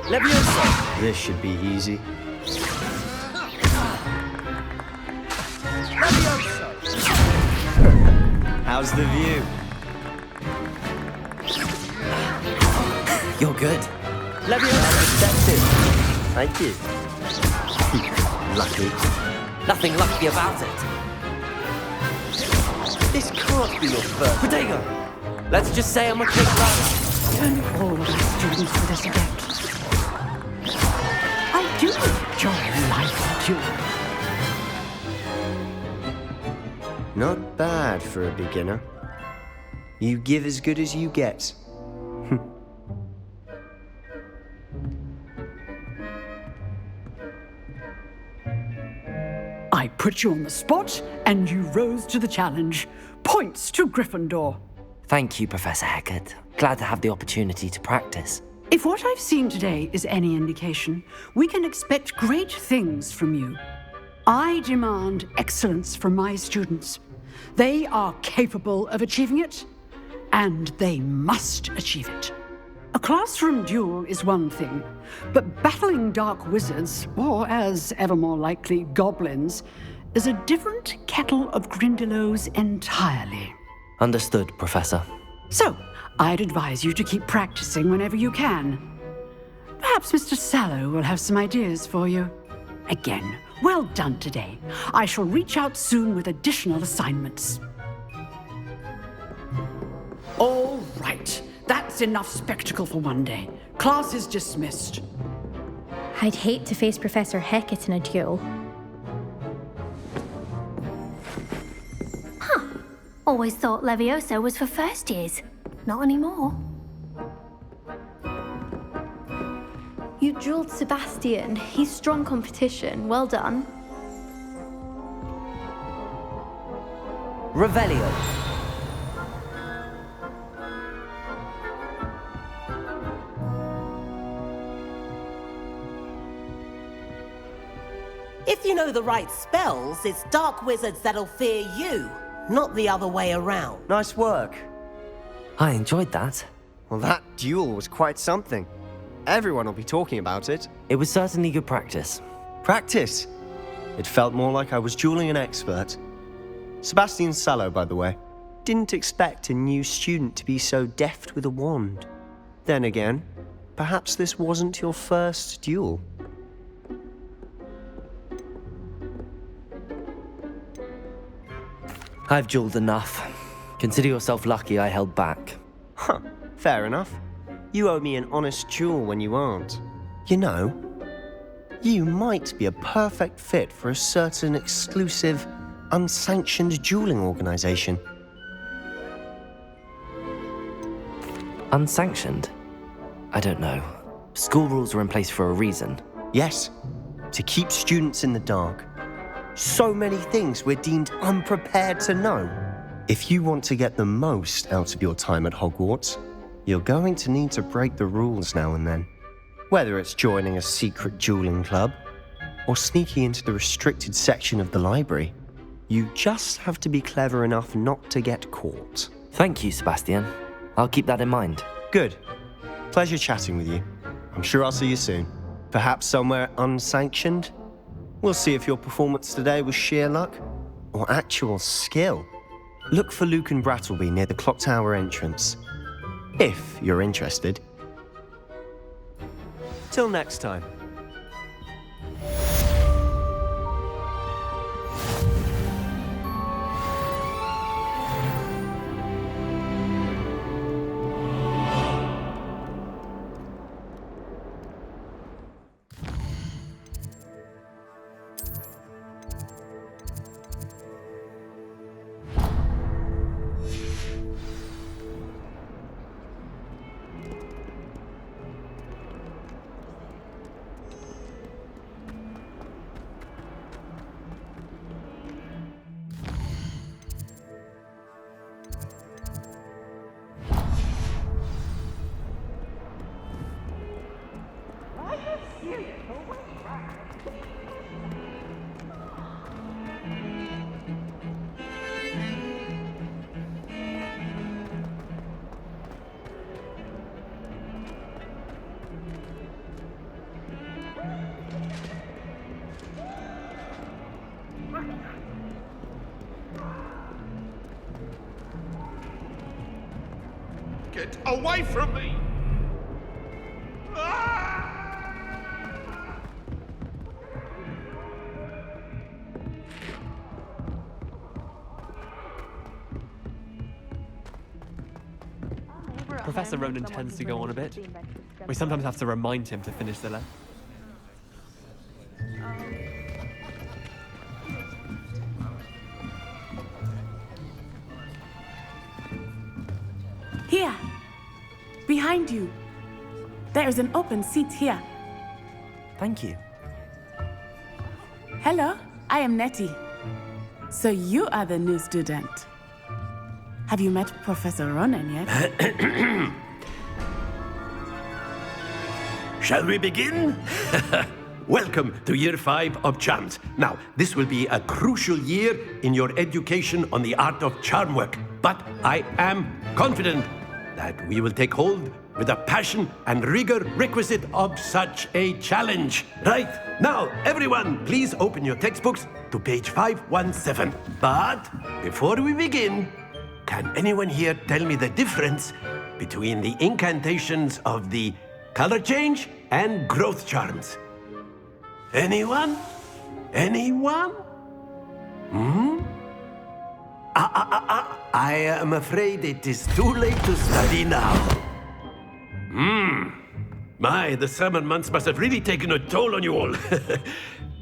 Levioso! This should be easy. How's the view? You're good. Levioso detected. Thank you. Lucky. Nothing lucky about it. This can't be your first. Protego! Let's just say I'm a quick learner. Turn all my students for this adept. I do enjoy life duel. Not bad for a beginner. You give as good as you get. I put you on the spot, and you rose to the challenge. Points to Gryffindor. Thank you, Professor Hecat. Glad to have the opportunity to practice. If what I've seen today is any indication, we can expect great things from you. I demand excellence from my students. They are capable of achieving it, and they must achieve it. A classroom duel is one thing, but battling dark wizards, or as ever more likely, goblins, is a different kettle of Grindylows entirely. Understood, Professor. So, I'd advise you to keep practicing whenever you can. Perhaps Mr. Sallow will have some ideas for you. Again, well done today. I shall reach out soon with additional assignments. All right. That's enough spectacle for one day. Class is dismissed. I'd hate to face Professor Hecat in a duel. Huh. Always thought Levioso was for first years. Not anymore. You drilled Sebastian. He's strong competition. Well done. Revelio. If you know the right spells, it's dark wizards that'll fear you, not the other way around. Nice work. I enjoyed that. Well, that duel was quite something. Everyone will be talking about it. It was certainly good practice. Practice? It felt more like I was dueling an expert. Sebastian Sallow, by the way. Didn't expect a new student to be so deft with a wand. Then again, perhaps this wasn't your first duel. I've dueled enough. Consider yourself lucky I held back. Huh, fair enough. You owe me an honest duel when you aren't. You know, you might be a perfect fit for a certain exclusive, unsanctioned dueling organization. Unsanctioned? I don't know. School rules are in place for a reason. Yes, to keep students in the dark. So many things we're deemed unprepared to know. If you want to get the most out of your time at Hogwarts, you're going to need to break the rules now and then. Whether it's joining a secret dueling club, or sneaking into the restricted section of the library, you just have to be clever enough not to get caught. Thank you, Sebastian. I'll keep that in mind. Good. Pleasure chatting with you. I'm sure I'll see you soon. Perhaps somewhere unsanctioned? We'll see if your performance today was sheer luck or actual skill. Look for Luke and Brattleby near the clock tower entrance, if you're interested. Till next time. Get away from me! Professor Ronan tends to go on a bit. We sometimes have to remind him to finish the lesson. Here! Behind you! There is an open seat here. Thank you. Hello, I am Nettie. So you are the new student. Have you met Professor Ronan yet? Shall we begin? Welcome to Year 5 of Charms. Now, this will be a crucial year in your education on the art of charm work. But I am confident that we will take hold with the passion and rigor requisite of such a challenge. Right, now, everyone, please open your textbooks to page 517. But before we begin, can anyone here tell me the difference between the incantations of the color change and growth charms? Anyone? Anyone? I am afraid it is too late to study now. My, the summer months must have really taken a toll on you all.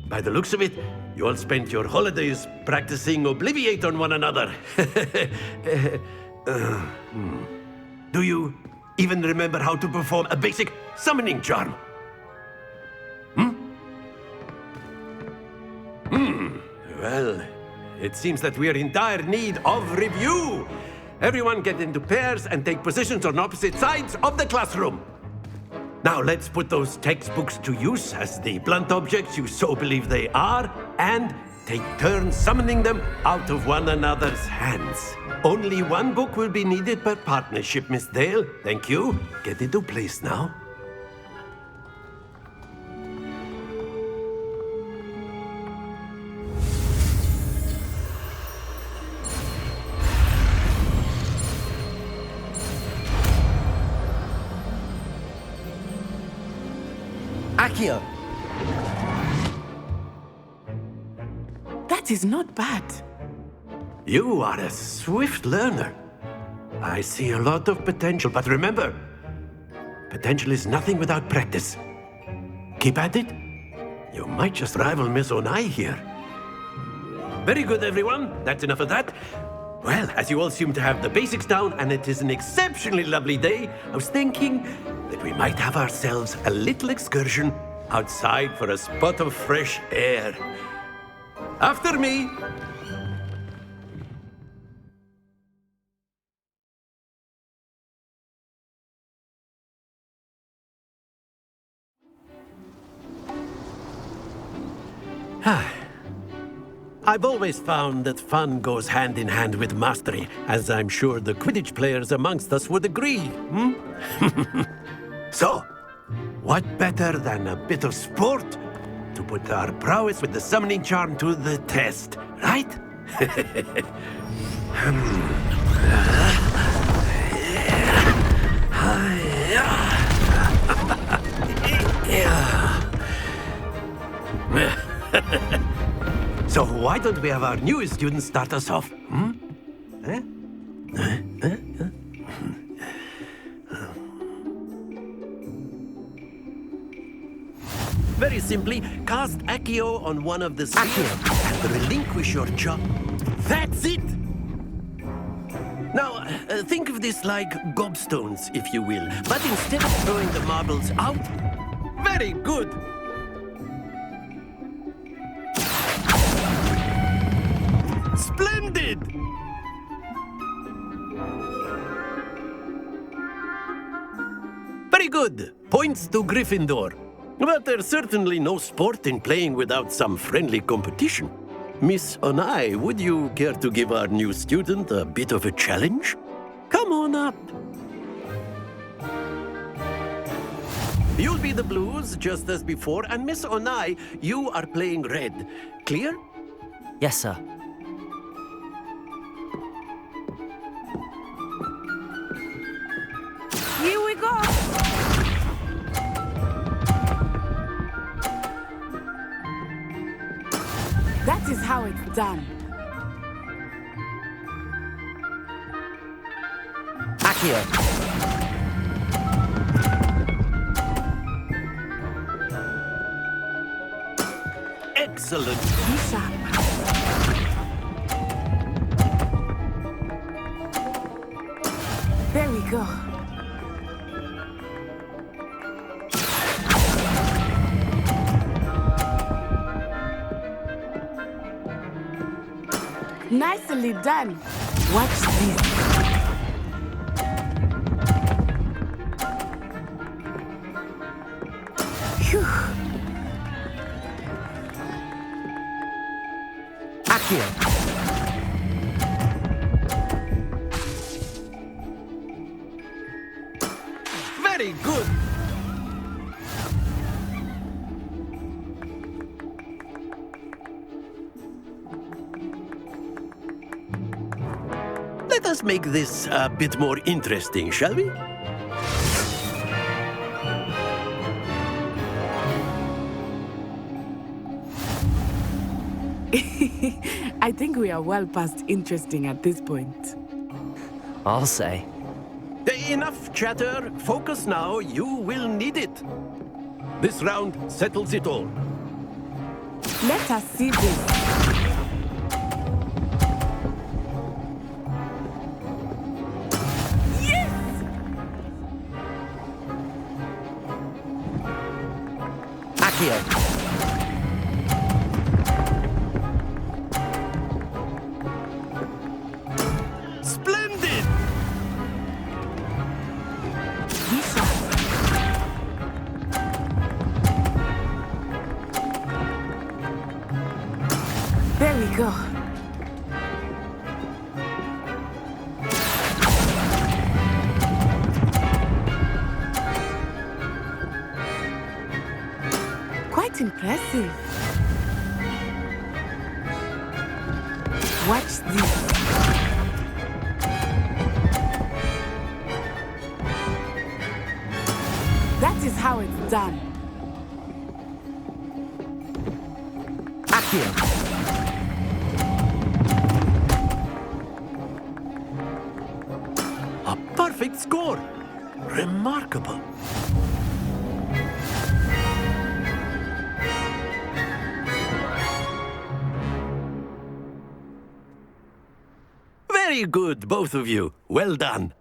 By the looks of it, you all spent your holidays practicing Obliviate on one another. Do you even remember how to perform a basic summoning charm? It seems that we are in dire need of review. Everyone get into pairs and take positions on opposite sides of the classroom. Now let's put those textbooks to use as the blunt objects you so believe they are, and take turns summoning them out of one another's hands. Only one book will be needed per partnership, Miss Dale. Thank you. Get into place now. Accio! That is not bad. You are a swift learner. I see a lot of potential, but remember, potential is nothing without practice. Keep at it. You might just rival Miss Onai here. Very good, everyone. That's enough of that. Well, as you all seem to have the basics down, and it is an exceptionally lovely day, I was thinking that we might have ourselves a little excursion outside for a spot of fresh air. After me! I've always found that fun goes hand in hand with mastery, as I'm sure the Quidditch players amongst us would agree, So, what better than a bit of sport to put our prowess with the summoning charm to the test, right? So why don't we have our newest student start us off? Very simply, cast Accio on one of the spheres and relinquish your charm. That's it! Now, think of this like gobstones, if you will. But instead of throwing the marbles out, very good! Splendid! Very good. Points to Gryffindor. But there's certainly no sport in playing without some friendly competition. Miss Onai, would you care to give our new student a bit of a challenge? Come on up. You'll be the blues, just as before, and Miss Onai, you are playing red. Clear? Yes, sir. Here we go! That is how it's done. Accio! Excellent. There we go. Nicely done. Watch this. Phew. Accio! Very good. Let us make this a bit more interesting, shall we? I think we are well past interesting at this point. I'll say. Enough chatter. Focus now. You will need it. This round settles it all. Let us see this. Accio! go. Quite impressive. Watch this. That is how it's done. Accio. A perfect score! Remarkable. Very good, both of you. Well done.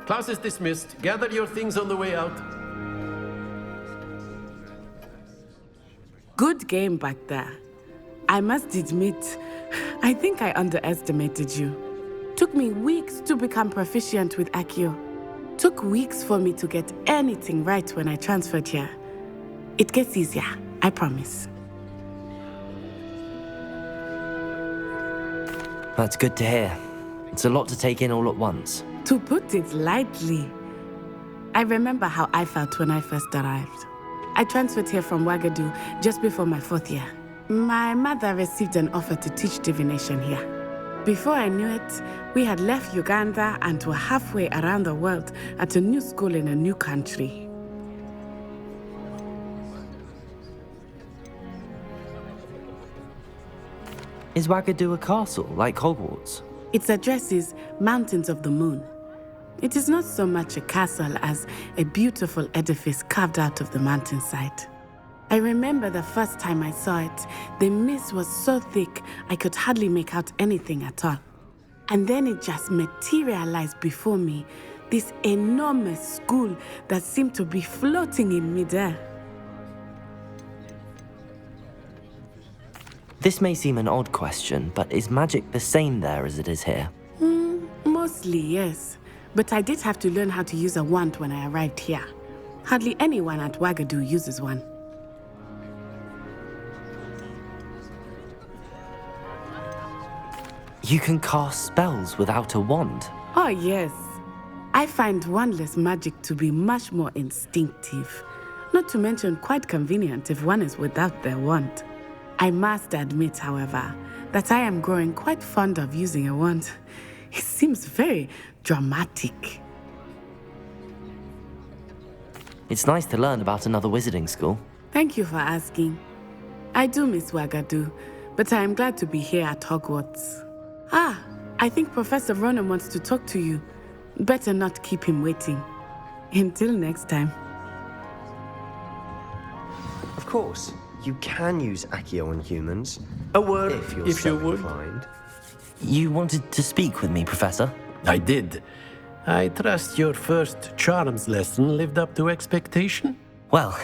Class is dismissed. Gather your things on the way out. Good game back there. I must admit, I think I underestimated you. Took me weeks to become proficient with Accio. Took weeks for me to get anything right when I transferred here. It gets easier, I promise. That's good to hear. It's a lot to take in all at once. To put it lightly, I remember how I felt when I first arrived. I transferred here from Ouagadougou just before my 4th year. My mother received an offer to teach divination here. Before I knew it, we had left Uganda and were halfway around the world at a new school in a new country. Is Ouagadougou a castle, like Hogwarts? Its address is Mountains of the Moon. It is not so much a castle as a beautiful edifice carved out of the mountainside. I remember the first time I saw it, the mist was so thick I could hardly make out anything at all. And then it just materialized before me, this enormous school that seemed to be floating in midair. This may seem an odd question, but is magic the same there as it is here? Mostly, yes. But I did have to learn how to use a wand when I arrived here. Hardly anyone at Ouagadougou uses one. You can cast spells without a wand? Oh, yes. I find wandless magic to be much more instinctive. Not to mention quite convenient if one is without their wand. I must admit, however, that I am growing quite fond of using a wand. It seems very dramatic. It's nice to learn about another wizarding school. Thank you for asking. I do miss Ouagadougou, but I am glad to be here at Hogwarts. Ah, I think Professor Ronan wants to talk to you. Better not keep him waiting. Until next time. Of course, you can use Accio on humans. A word, if you're if so you would. inclined. You wanted to speak with me, Professor? I did. I trust your first charms lesson lived up to expectation? Well,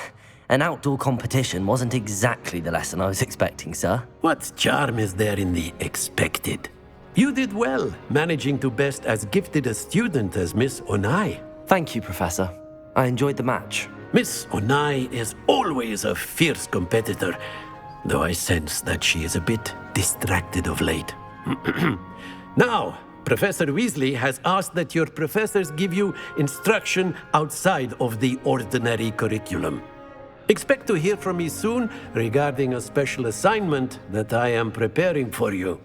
an outdoor competition wasn't exactly the lesson I was expecting, sir. What charm is there in the expected? You did well, managing to best as gifted a student as Miss Onai. Thank you, Professor. I enjoyed the match. Miss Onai is always a fierce competitor, though I sense that she is a bit distracted of late. Now, Professor Weasley has asked that your professors give you instruction outside of the ordinary curriculum. Expect to hear from me soon regarding a special assignment that I am preparing for you.